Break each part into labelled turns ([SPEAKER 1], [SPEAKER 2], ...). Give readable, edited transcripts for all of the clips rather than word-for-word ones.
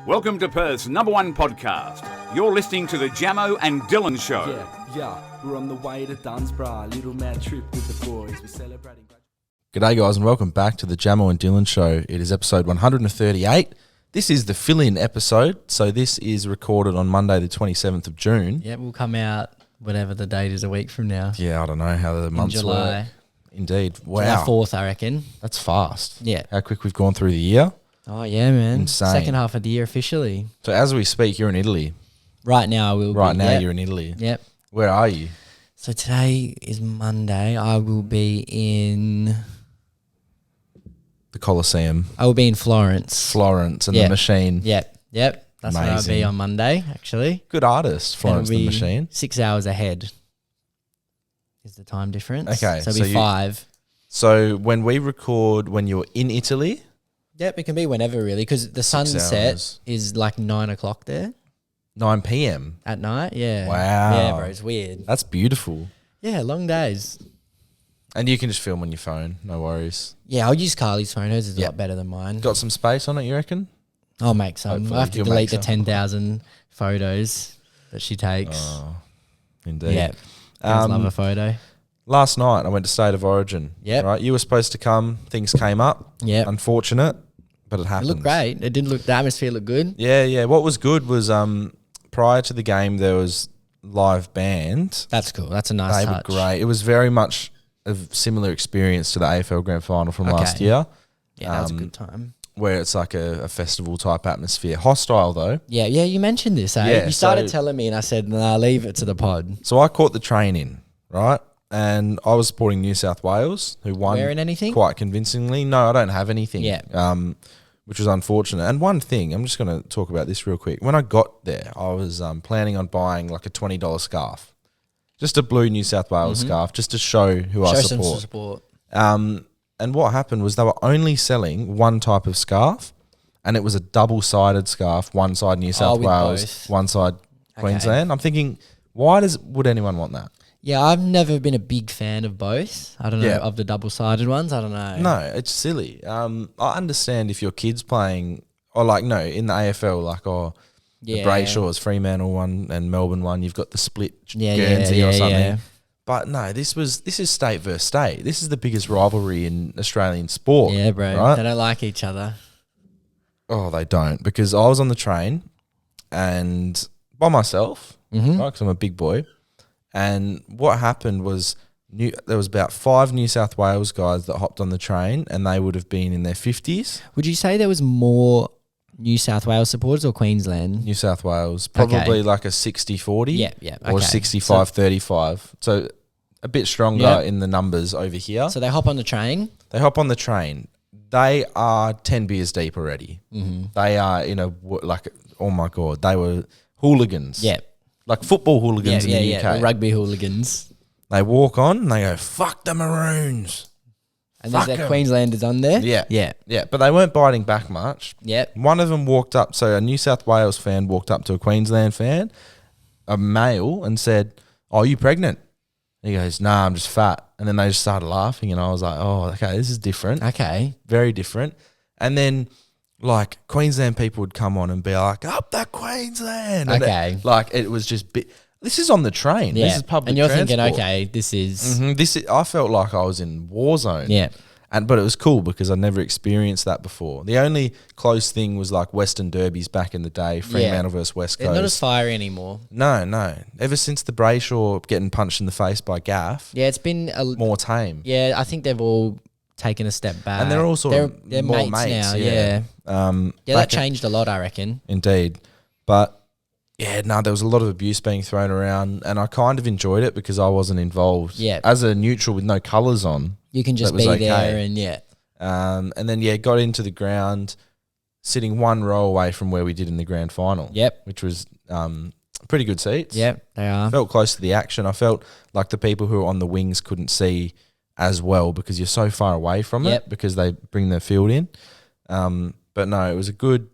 [SPEAKER 1] Welcome to Perth's #1 podcast. You're listening to the Jamo and Dylan Show.
[SPEAKER 2] Yeah, we're on the way to Dunsborough. Little mad trip with the boys. We're celebrating.
[SPEAKER 3] G'day guys and welcome back to the Jamo and Dylan Show. It is episode 138. This is the fill-in episode, so this is recorded on Monday the 27th of June.
[SPEAKER 4] Yeah, we'll come out whatever the date is a week from now.
[SPEAKER 3] Yeah, I don't know how the months
[SPEAKER 4] July.
[SPEAKER 3] work. Indeed. Wow.
[SPEAKER 4] July 4th, I reckon.
[SPEAKER 3] That's fast.
[SPEAKER 4] Yeah.
[SPEAKER 3] How quick we've gone through the year.
[SPEAKER 4] Oh, yeah, man.
[SPEAKER 3] Insane.
[SPEAKER 4] Second half of the year officially.
[SPEAKER 3] So as we speak, you're in Italy.
[SPEAKER 4] Right now, I will be.
[SPEAKER 3] Right now
[SPEAKER 4] Yep.
[SPEAKER 3] you're in Italy.
[SPEAKER 4] Yep.
[SPEAKER 3] Where are you?
[SPEAKER 4] So today is Monday. I will be in
[SPEAKER 3] The Colosseum.
[SPEAKER 4] Florence.
[SPEAKER 3] Florence and
[SPEAKER 4] Yeah.
[SPEAKER 3] the Machine.
[SPEAKER 4] Yep. That's where I'll
[SPEAKER 3] Amazing.
[SPEAKER 4] be on Monday, actually.
[SPEAKER 3] Good artist, Florence
[SPEAKER 4] And
[SPEAKER 3] and the
[SPEAKER 4] it'll be
[SPEAKER 3] Machine.
[SPEAKER 4] 6 hours ahead is the time difference.
[SPEAKER 3] Okay,
[SPEAKER 4] So
[SPEAKER 3] so
[SPEAKER 4] it'll be
[SPEAKER 3] you-
[SPEAKER 4] 5.
[SPEAKER 3] So when we record when you're in Italy,
[SPEAKER 4] Yep, it can be whenever, really, because the sunset
[SPEAKER 3] hours.
[SPEAKER 4] is like 9 o'clock there
[SPEAKER 3] 9 p.m.
[SPEAKER 4] at night. Yeah.
[SPEAKER 3] Wow.
[SPEAKER 4] Yeah, bro, it's weird.
[SPEAKER 3] That's beautiful.
[SPEAKER 4] Yeah, long days.
[SPEAKER 3] And you can just film on your phone, no worries.
[SPEAKER 4] Yeah, I'll use Carly's phone. Hers is a
[SPEAKER 3] Yep.
[SPEAKER 4] lot better than mine.
[SPEAKER 3] Got some space on it, you reckon?
[SPEAKER 4] I'll make some.
[SPEAKER 3] Hopefully
[SPEAKER 4] I'll have to
[SPEAKER 3] you'll
[SPEAKER 4] delete
[SPEAKER 3] make
[SPEAKER 4] the
[SPEAKER 3] some.
[SPEAKER 4] 10,000 photos that she takes.
[SPEAKER 3] Oh, indeed.
[SPEAKER 4] Yeah. Girls love a photo.
[SPEAKER 3] Last night I went to State of Origin.
[SPEAKER 4] Yep.
[SPEAKER 3] Right, you were supposed to come. Things came up.
[SPEAKER 4] Yep.
[SPEAKER 3] Unfortunate, but it
[SPEAKER 4] It
[SPEAKER 3] happened.
[SPEAKER 4] looked great. It did look, the atmosphere looked good.
[SPEAKER 3] Yeah. What was good was prior to the game there was live band.
[SPEAKER 4] That's cool. That's a nice
[SPEAKER 3] They
[SPEAKER 4] touch.
[SPEAKER 3] were great. It was very much a similar experience to the AFL Grand Final from last
[SPEAKER 4] Okay.
[SPEAKER 3] year,
[SPEAKER 4] Yeah, that was a good time.
[SPEAKER 3] where it's like a festival type atmosphere. Hostile though.
[SPEAKER 4] Yeah, you mentioned this, eh?
[SPEAKER 3] Yeah,
[SPEAKER 4] You started
[SPEAKER 3] so-
[SPEAKER 4] telling me and I said, nah, leave it to the pod.
[SPEAKER 3] So I caught the train in, right? And I was supporting New South Wales, who won
[SPEAKER 4] Wearing anything?
[SPEAKER 3] quite convincingly. No, I don't have anything.
[SPEAKER 4] Yeah.
[SPEAKER 3] Which was unfortunate. And one thing, I'm just going to talk about this real quick. When I got there, I was planning on buying like a $20 scarf. Just a blue New South Wales scarf, just to show who I
[SPEAKER 4] Show some
[SPEAKER 3] support.
[SPEAKER 4] support.
[SPEAKER 3] And what happened was they were only selling one type of scarf, and it was a double-sided scarf, one side New South
[SPEAKER 4] with
[SPEAKER 3] Wales,
[SPEAKER 4] both.
[SPEAKER 3] one side Queensland. I'm thinking, would anyone want that?
[SPEAKER 4] Yeah, I've never been a big fan of both. I don't know,
[SPEAKER 3] Yeah.
[SPEAKER 4] of the double-sided ones. I don't know.
[SPEAKER 3] No, it's silly. I understand if your kid's playing, or like, no, in the AFL, like, the Brayshaws, Fremantle one and Melbourne one, you've got the split Guernsey or something.
[SPEAKER 4] Yeah.
[SPEAKER 3] But no, this is state versus state. This is the biggest rivalry in Australian sport.
[SPEAKER 4] Yeah, bro.
[SPEAKER 3] Right?
[SPEAKER 4] They don't like each other.
[SPEAKER 3] Oh, they don't, because I was on the train and by myself, right, 'cause I'm a big boy. And what happened was there was about 5 New South Wales guys that hopped on the train, and they would have been in their 50s.
[SPEAKER 4] Would you say there was more New South Wales supporters or Queensland?
[SPEAKER 3] New South Wales, probably like a 60-40
[SPEAKER 4] Yeah.
[SPEAKER 3] or
[SPEAKER 4] okay.
[SPEAKER 3] 65-35. So a bit stronger
[SPEAKER 4] Yeah.
[SPEAKER 3] in the numbers over here.
[SPEAKER 4] So they hop on the train.
[SPEAKER 3] They hop on the train. They are 10 beers deep already. They are oh my God, they were hooligans.
[SPEAKER 4] Yeah.
[SPEAKER 3] Like football hooligans in the UK.
[SPEAKER 4] The rugby hooligans.
[SPEAKER 3] They walk on and they go, fuck the Maroons.
[SPEAKER 4] And
[SPEAKER 3] Fuck
[SPEAKER 4] there's
[SPEAKER 3] 'em.
[SPEAKER 4] their Queenslanders on there.
[SPEAKER 3] Yeah.
[SPEAKER 4] Yeah.
[SPEAKER 3] Yeah, but they weren't biting back much.
[SPEAKER 4] Yep.
[SPEAKER 3] One of them walked up, so a New South Wales fan walked up to a Queensland fan, a male, and said, "Oh, are you pregnant?" And he goes, "Nah, I'm just fat." And then they just started laughing, and I was like, "Oh, okay, this is different.
[SPEAKER 4] Okay.
[SPEAKER 3] Very different." And then, like, Queensland people would come on and be like, "Up that Queensland!" And
[SPEAKER 4] Okay.
[SPEAKER 3] it was just this is on the train.
[SPEAKER 4] Yeah.
[SPEAKER 3] This is public
[SPEAKER 4] and you're
[SPEAKER 3] transport.
[SPEAKER 4] thinking, okay, this is...
[SPEAKER 3] I felt like I was in war zone.
[SPEAKER 4] Yeah.
[SPEAKER 3] But it was cool because I'd never experienced that before. The only close thing was like Western Derbies back in the day, Fremantle versus West Coast.
[SPEAKER 4] They're not as fiery anymore.
[SPEAKER 3] No. Ever since the Brayshaw getting punched in the face by Gaff,
[SPEAKER 4] Yeah, it's been...
[SPEAKER 3] more tame.
[SPEAKER 4] Yeah, I think they've all taken a step back.
[SPEAKER 3] And they're all sort of
[SPEAKER 4] they're
[SPEAKER 3] more
[SPEAKER 4] mates
[SPEAKER 3] mates
[SPEAKER 4] now,
[SPEAKER 3] yeah.
[SPEAKER 4] Yeah, that changed a lot, I reckon.
[SPEAKER 3] Indeed. But yeah, no, there was a lot of abuse being thrown around, and I kind of enjoyed it because I wasn't involved.
[SPEAKER 4] Yeah.
[SPEAKER 3] As a neutral with no colours on.
[SPEAKER 4] You can just
[SPEAKER 3] that was
[SPEAKER 4] be
[SPEAKER 3] okay.
[SPEAKER 4] there and yeah.
[SPEAKER 3] And then, got into the ground, sitting one row away from where we did in the grand final.
[SPEAKER 4] Yep.
[SPEAKER 3] Which was pretty good seats.
[SPEAKER 4] Yep, they are.
[SPEAKER 3] Felt close to the action. I felt like the people who were on the wings couldn't see as well because you're so far away from
[SPEAKER 4] Yep.
[SPEAKER 3] it because they bring the field in. But no, it was a good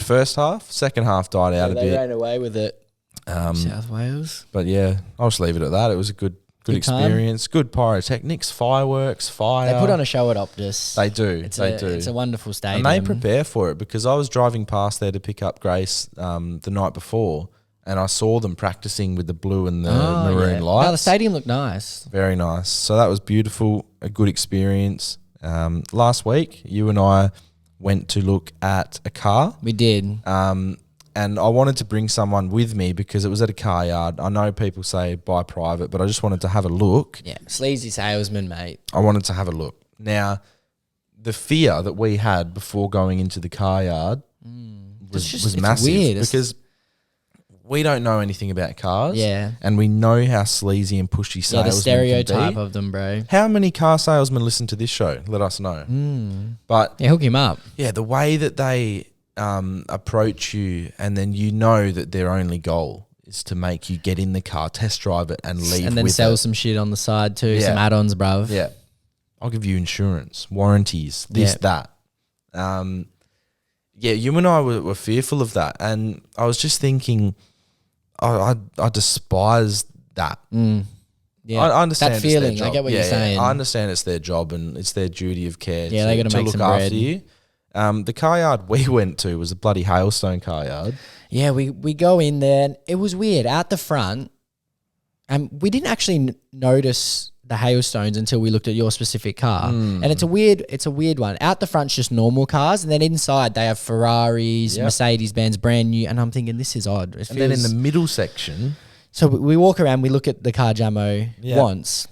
[SPEAKER 3] first half. Second half died out a
[SPEAKER 4] They
[SPEAKER 3] bit.
[SPEAKER 4] ran away with it. South Wales.
[SPEAKER 3] But yeah, I'll just leave it at that. It was a good Good
[SPEAKER 4] time.
[SPEAKER 3] experience. Good pyrotechnics, fireworks, fire.
[SPEAKER 4] They put on a show at Optus.
[SPEAKER 3] They do. They do.
[SPEAKER 4] It's a wonderful stadium.
[SPEAKER 3] And they prepare for it, because I was driving past there to pick up Grace the night before, and I saw them practicing with the blue and the maroon lights.
[SPEAKER 4] No, the stadium looked nice.
[SPEAKER 3] Very nice. So that was beautiful, a good experience. Last week, you and I went to look at a car.
[SPEAKER 4] We did.
[SPEAKER 3] And I wanted to bring someone with me because it was at a car yard. I know people say buy private, but I just wanted to have a look.
[SPEAKER 4] Yeah, sleazy salesman, mate.
[SPEAKER 3] I wanted to have a look. Now, the fear that we had before going into the car yard was massive.
[SPEAKER 4] Weird.
[SPEAKER 3] Because we don't know anything about cars.
[SPEAKER 4] Yeah.
[SPEAKER 3] And we know how sleazy and pushy salesmen
[SPEAKER 4] The stereotype
[SPEAKER 3] can be.
[SPEAKER 4] of them, bro.
[SPEAKER 3] How many car salesmen listen to this show? Let us know. But
[SPEAKER 4] Yeah, hook him up.
[SPEAKER 3] yeah, the way that they approach you, and then you know that their only goal is to make you get in the car, test drive it, and leave
[SPEAKER 4] And then
[SPEAKER 3] with
[SPEAKER 4] sell
[SPEAKER 3] it.
[SPEAKER 4] some shit on the side too,
[SPEAKER 3] Yeah.
[SPEAKER 4] some add-ons, bruv.
[SPEAKER 3] Yeah, I'll give you insurance, warranties, this, that. Yeah, you and I were fearful of that, and I was just thinking, I despise that.
[SPEAKER 4] Yeah.
[SPEAKER 3] I understand
[SPEAKER 4] that
[SPEAKER 3] it's their
[SPEAKER 4] feeling.
[SPEAKER 3] job.
[SPEAKER 4] I get what you're
[SPEAKER 3] Yeah,
[SPEAKER 4] saying.
[SPEAKER 3] I understand it's their job and it's their duty of care.
[SPEAKER 4] Yeah, they gotta
[SPEAKER 3] to
[SPEAKER 4] make
[SPEAKER 3] look
[SPEAKER 4] some
[SPEAKER 3] after
[SPEAKER 4] bread.
[SPEAKER 3] you. The car yard we went to was a bloody hailstone car yard.
[SPEAKER 4] Yeah, we go in there. And it was weird out the front, and we didn't actually notice the hailstones until we looked at your specific car. And it's a weird one. Out the front's just normal cars, and then inside they have Ferraris,
[SPEAKER 3] Yep.
[SPEAKER 4] Mercedes-Benz, brand new. And I'm thinking, this is odd.
[SPEAKER 3] And then in the middle section,
[SPEAKER 4] so we walk around, we look at the car Jamo
[SPEAKER 3] Yeah.
[SPEAKER 4] wants,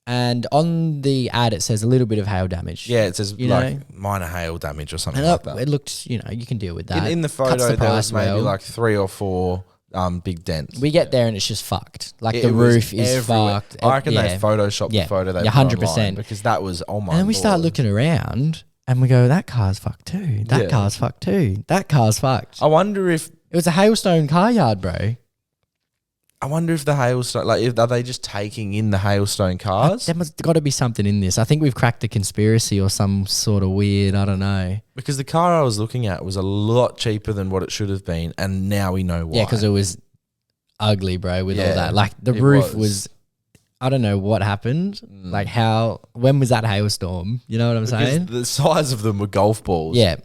[SPEAKER 4] and on the ad it says a little bit of hail damage.
[SPEAKER 3] yeah, it says
[SPEAKER 4] You
[SPEAKER 3] like
[SPEAKER 4] know?
[SPEAKER 3] minor hail damage or something
[SPEAKER 4] And
[SPEAKER 3] like that.
[SPEAKER 4] it looked, you can deal with that.
[SPEAKER 3] In the
[SPEAKER 4] Cuts
[SPEAKER 3] photo,
[SPEAKER 4] the
[SPEAKER 3] there was
[SPEAKER 4] price
[SPEAKER 3] maybe
[SPEAKER 4] well.
[SPEAKER 3] like 3 or 4 big dents.
[SPEAKER 4] We get there and it's just fucked. Like
[SPEAKER 3] It
[SPEAKER 4] the
[SPEAKER 3] was
[SPEAKER 4] roof is
[SPEAKER 3] everywhere.
[SPEAKER 4] fucked.
[SPEAKER 3] I reckon
[SPEAKER 4] Yeah.
[SPEAKER 3] they photoshopped
[SPEAKER 4] Yeah.
[SPEAKER 3] the photo they
[SPEAKER 4] Yeah,
[SPEAKER 3] put
[SPEAKER 4] 100%.
[SPEAKER 3] online, because that was, oh my
[SPEAKER 4] And then we start
[SPEAKER 3] Lord.
[SPEAKER 4] looking around and we go, that car's fucked too. That
[SPEAKER 3] Yeah.
[SPEAKER 4] car's fucked too. That car's fucked.
[SPEAKER 3] I wonder if
[SPEAKER 4] It was a hailstone car yard, bro.
[SPEAKER 3] the hailstone, are they just taking in the hailstone cars?
[SPEAKER 4] There must got to be something in this. I think we've cracked a conspiracy or some sort of weird, I don't know.
[SPEAKER 3] Because the car I was looking at was a lot cheaper than what it should have been, and now we know why.
[SPEAKER 4] Yeah, because it was ugly, bro, with all
[SPEAKER 3] Yeah,
[SPEAKER 4] that. Like the
[SPEAKER 3] it
[SPEAKER 4] roof
[SPEAKER 3] was.
[SPEAKER 4] I don't know what happened. Like when was that hailstorm? You know what I'm
[SPEAKER 3] Because
[SPEAKER 4] saying?
[SPEAKER 3] the size of them were golf balls.
[SPEAKER 4] Yeah.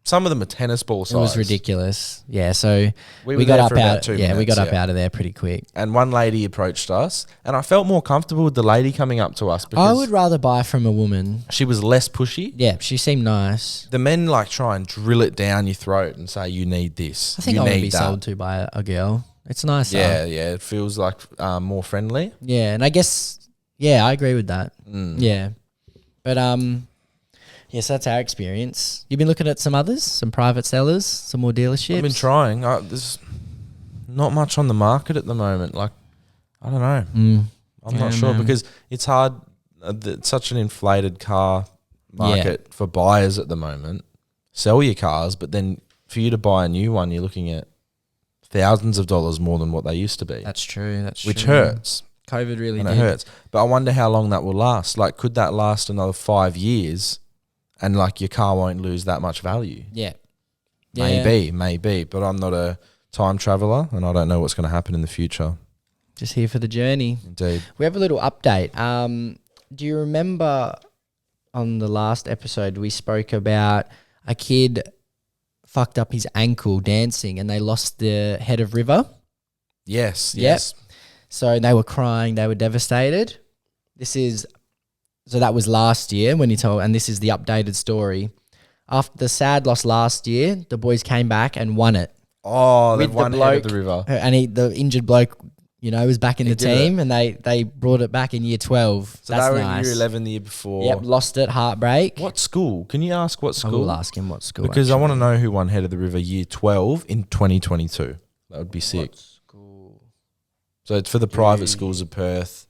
[SPEAKER 3] Some of them are tennis ball size.
[SPEAKER 4] It was ridiculous. Yeah, so
[SPEAKER 3] We
[SPEAKER 4] we
[SPEAKER 3] were
[SPEAKER 4] got
[SPEAKER 3] there
[SPEAKER 4] up
[SPEAKER 3] for about
[SPEAKER 4] out.
[SPEAKER 3] 2
[SPEAKER 4] Yeah, we
[SPEAKER 3] minutes,
[SPEAKER 4] got up
[SPEAKER 3] yeah.
[SPEAKER 4] out of there pretty quick.
[SPEAKER 3] And one lady approached us, and I felt more comfortable with the lady coming up to us
[SPEAKER 4] I
[SPEAKER 3] because
[SPEAKER 4] would rather buy from a woman.
[SPEAKER 3] she was less pushy.
[SPEAKER 4] Yeah, she seemed nice.
[SPEAKER 3] The men like try and drill it down your throat and say, you need this.
[SPEAKER 4] I think
[SPEAKER 3] you
[SPEAKER 4] I want to
[SPEAKER 3] need
[SPEAKER 4] be
[SPEAKER 3] that.
[SPEAKER 4] sold to by a girl. It's nicer.
[SPEAKER 3] Yeah, yeah. It feels like more friendly.
[SPEAKER 4] Yeah, and I guess, yeah, I agree with that. Yeah. But, yes, that's our experience. You've been looking at some others, some private sellers, some more dealerships?
[SPEAKER 3] I've been trying. There's not much on the market at the moment. Like, I don't know. I'm not sure because it's hard. It's such an inflated car market for buyers at the moment. Sell your cars, but then for you to buy a new one, you're looking at thousands of dollars more than what they used to be.
[SPEAKER 4] That's true.
[SPEAKER 3] Which hurts.
[SPEAKER 4] COVID really
[SPEAKER 3] And
[SPEAKER 4] did.
[SPEAKER 3] it hurts. But I wonder how long that will last. Like, could that last another 5 years and like your car won't lose that much value?
[SPEAKER 4] Yeah.
[SPEAKER 3] Maybe. But I'm not a time traveler and I don't know what's going to happen in the future.
[SPEAKER 4] Just here for the journey.
[SPEAKER 3] Indeed.
[SPEAKER 4] We have a little update. Do you remember on the last episode we spoke about a kid fucked up his ankle dancing and they lost the head of river?
[SPEAKER 3] Yes.
[SPEAKER 4] Yep.
[SPEAKER 3] Yes.
[SPEAKER 4] So they were crying, they were devastated. So that was last year when he told, and this is the updated story. After the sad loss last year, the boys came back and won it.
[SPEAKER 3] Oh,
[SPEAKER 4] With
[SPEAKER 3] they've
[SPEAKER 4] the
[SPEAKER 3] won head
[SPEAKER 4] bloke-
[SPEAKER 3] of the river.
[SPEAKER 4] And the injured bloke, was back in the
[SPEAKER 3] did it.
[SPEAKER 4] team and they brought it back in year 12.
[SPEAKER 3] So
[SPEAKER 4] That's
[SPEAKER 3] they were
[SPEAKER 4] nice.
[SPEAKER 3] in year 11 the year before.
[SPEAKER 4] Yep, lost it, heartbreak.
[SPEAKER 3] What school? Can you ask what
[SPEAKER 4] I
[SPEAKER 3] school?
[SPEAKER 4] will ask him what school.
[SPEAKER 3] Because I want to know who won head of the river year 12 in 2022. That would be sick.
[SPEAKER 4] school.
[SPEAKER 3] So it's for the private schools of Perth.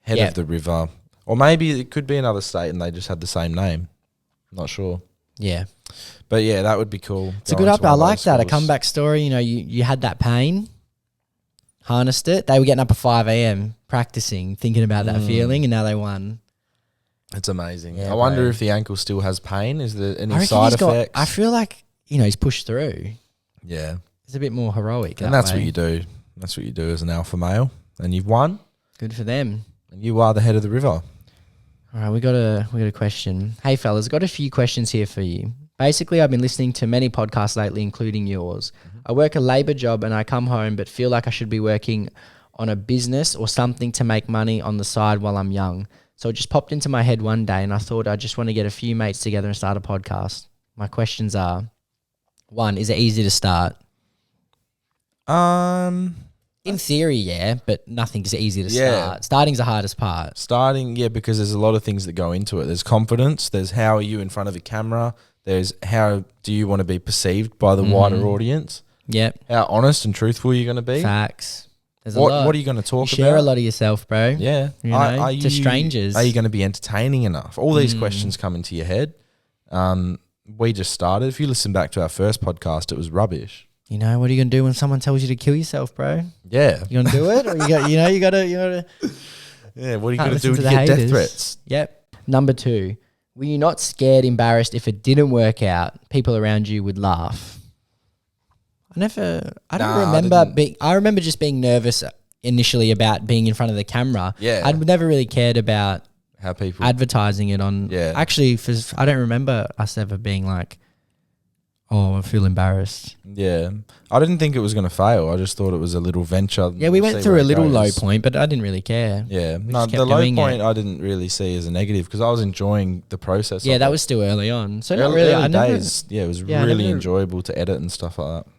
[SPEAKER 3] Head
[SPEAKER 4] Yep.
[SPEAKER 3] of the river. Or maybe it could be another state and they just had the same name. Not sure.
[SPEAKER 4] Yeah.
[SPEAKER 3] But yeah, that would be cool.
[SPEAKER 4] It's a good update. I like that. A comeback story. You had that pain, harnessed it. They were getting up at 5 a.m. practicing, thinking about that feeling, and now they won.
[SPEAKER 3] It's amazing.
[SPEAKER 4] Yeah,
[SPEAKER 3] I wonder
[SPEAKER 4] bro.
[SPEAKER 3] if the ankle still has pain. Is there
[SPEAKER 4] I
[SPEAKER 3] any
[SPEAKER 4] reckon
[SPEAKER 3] side
[SPEAKER 4] he's got.
[SPEAKER 3] effects?
[SPEAKER 4] I feel like he's pushed through.
[SPEAKER 3] Yeah.
[SPEAKER 4] It's a bit more heroic.
[SPEAKER 3] And
[SPEAKER 4] that
[SPEAKER 3] that's
[SPEAKER 4] way.
[SPEAKER 3] what you do. That's what you do as an alpha male. And you've won.
[SPEAKER 4] Good for them.
[SPEAKER 3] And you are the head of the river.
[SPEAKER 4] All right, we got a question. Hey fellas, got a few questions here for you. Basically, I've been listening to many podcasts lately, including yours. I work a labour job and I come home but feel like I should be working on a business or something to make money on the side while I'm young. So it just popped into my head one day and I thought I just want to get a few mates together and start a podcast. My questions are, 1, is it easy to start? In theory, yeah, but nothing's easy to start. Starting's the hardest part.
[SPEAKER 3] Starting, yeah, because there's a lot of things that go into it. There's confidence. There's how are you in front of a camera. There's how do you want to be perceived by the wider audience.
[SPEAKER 4] Yep.
[SPEAKER 3] How honest and truthful you're going to be.
[SPEAKER 4] Facts. There's a lot.
[SPEAKER 3] What are you going to talk
[SPEAKER 4] you share
[SPEAKER 3] about?
[SPEAKER 4] a lot of yourself, bro.
[SPEAKER 3] Yeah.
[SPEAKER 4] You know, to strangers.
[SPEAKER 3] Are you going to be entertaining enough? All these questions come into your head. We just started. If you listen back to our first podcast, it was rubbish.
[SPEAKER 4] You know, what are you going to do when someone tells you to kill yourself, bro?
[SPEAKER 3] Yeah.
[SPEAKER 4] You going to do it? Or you got to...
[SPEAKER 3] Yeah, what are you going to do when you get death threats?
[SPEAKER 4] Yep. Number 2, were you not scared, embarrassed if it didn't work out? People around you would laugh. I remember just being nervous initially about being in front of the camera.
[SPEAKER 3] Yeah.
[SPEAKER 4] I'd never really cared about
[SPEAKER 3] how people
[SPEAKER 4] advertising it on.
[SPEAKER 3] Yeah.
[SPEAKER 4] Actually, I don't remember us ever being like, oh, I feel embarrassed.
[SPEAKER 3] Yeah. I didn't think it was going to fail. I just thought it was a little venture.
[SPEAKER 4] Yeah, we went through a little low point, but I didn't really care.
[SPEAKER 3] Yeah. No, the low point I didn't really see as a negative because I was enjoying the process.
[SPEAKER 4] Yeah, that was still early on. So not
[SPEAKER 3] early
[SPEAKER 4] really.
[SPEAKER 3] days. Yeah, it was really enjoyable to edit and stuff like
[SPEAKER 4] that.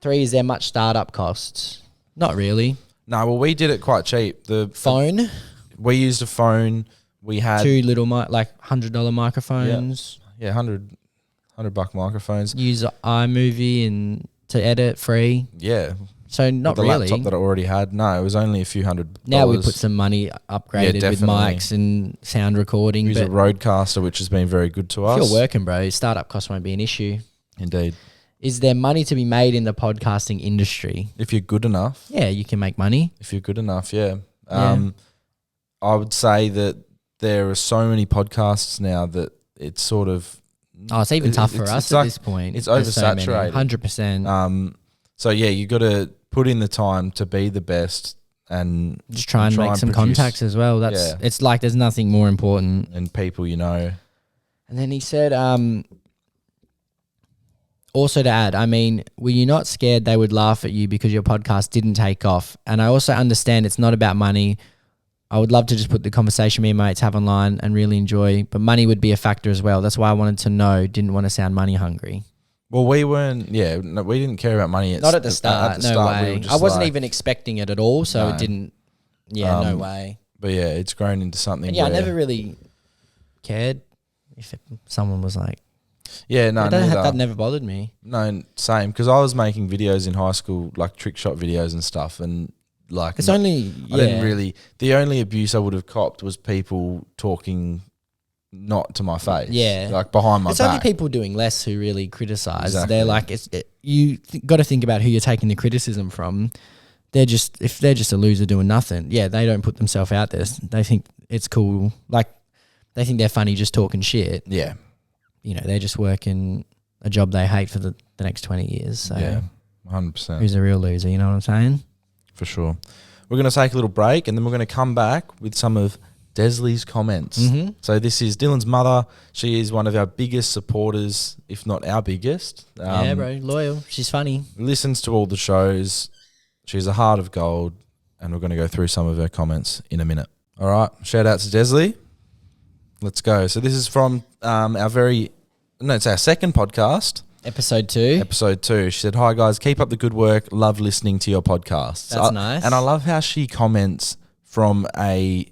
[SPEAKER 4] 3, is there much startup costs? Not really.
[SPEAKER 3] No, well, we did it quite cheap. The
[SPEAKER 4] phone?
[SPEAKER 3] We used a phone. We had
[SPEAKER 4] 2 little $100 microphones.
[SPEAKER 3] Yeah, $100 microphones.
[SPEAKER 4] Use iMovie and to edit free.
[SPEAKER 3] Yeah.
[SPEAKER 4] So not
[SPEAKER 3] the
[SPEAKER 4] really.
[SPEAKER 3] laptop that I already had. No, it was only a few $100.
[SPEAKER 4] Now we put some money upgraded with mics and sound recording.
[SPEAKER 3] Use a Rodecaster, which has been very good to us.
[SPEAKER 4] If you're working, bro, startup costs won't be an issue.
[SPEAKER 3] Indeed.
[SPEAKER 4] Is there money to be made in the podcasting industry?
[SPEAKER 3] If you're good enough.
[SPEAKER 4] Yeah, you can make money.
[SPEAKER 3] If you're good enough, yeah. I would say that there are so many podcasts now that it's sort of...
[SPEAKER 4] Oh, it's even tough for us at this point.
[SPEAKER 3] It's oversaturated.
[SPEAKER 4] 100%.
[SPEAKER 3] So, yeah, you got to put in the time to be the best and...
[SPEAKER 4] Just try and make some contacts as well. It's like there's nothing more important.
[SPEAKER 3] And people you know.
[SPEAKER 4] And then he said... Also to add, I mean, were you not scared they would laugh at you because your podcast didn't take off? And I also understand it's not about money. I would love to just put the conversation me and mates have online and really enjoy, but money would be a factor as well. That's why I wanted to know, didn't want to sound money hungry.
[SPEAKER 3] Well, we weren't, we didn't care about money.
[SPEAKER 4] Not at the start, no way. I wasn't
[SPEAKER 3] like,
[SPEAKER 4] even expecting it at all, so it didn't, no way.
[SPEAKER 3] But yeah, it's grown into something.
[SPEAKER 4] And I never really cared if someone was like,
[SPEAKER 3] yeah, no,
[SPEAKER 4] that never bothered me.
[SPEAKER 3] No, same. Because I was making videos in high school, like trick shot videos and stuff, and like
[SPEAKER 4] I didn't
[SPEAKER 3] really. The only abuse I would have copped was people talking not to my face, like behind my back.
[SPEAKER 4] It's only people doing less who really criticize.
[SPEAKER 3] Exactly.
[SPEAKER 4] They're like, you got to think about who you're taking the criticism from. If they're just a loser doing nothing, they don't put themselves out there. They think it's cool, like they think they're funny just talking shit.
[SPEAKER 3] Yeah.
[SPEAKER 4] You know, they're just working a job they hate for the next 20 years. So
[SPEAKER 3] yeah, 100%.
[SPEAKER 4] Who's a real loser, you know what I'm saying?
[SPEAKER 3] For sure. We're going to take a little break and then we're going to come back with some of Desley's comments.
[SPEAKER 4] Mm-hmm.
[SPEAKER 3] So this is Dylan's mother. She is one of our biggest supporters, if not our biggest.
[SPEAKER 4] Yeah, bro, loyal. She's funny.
[SPEAKER 3] Listens to all the shows. She's a heart of gold and we're going to go through some of her comments in a minute. All right, shout out to Desley. Let's go. So this is from it's our second podcast.
[SPEAKER 4] Episode 2.
[SPEAKER 3] Episode 2. She said, "Hi guys, keep up the good work. Love listening to your podcast."
[SPEAKER 4] That's nice.
[SPEAKER 3] And I love how she comments from a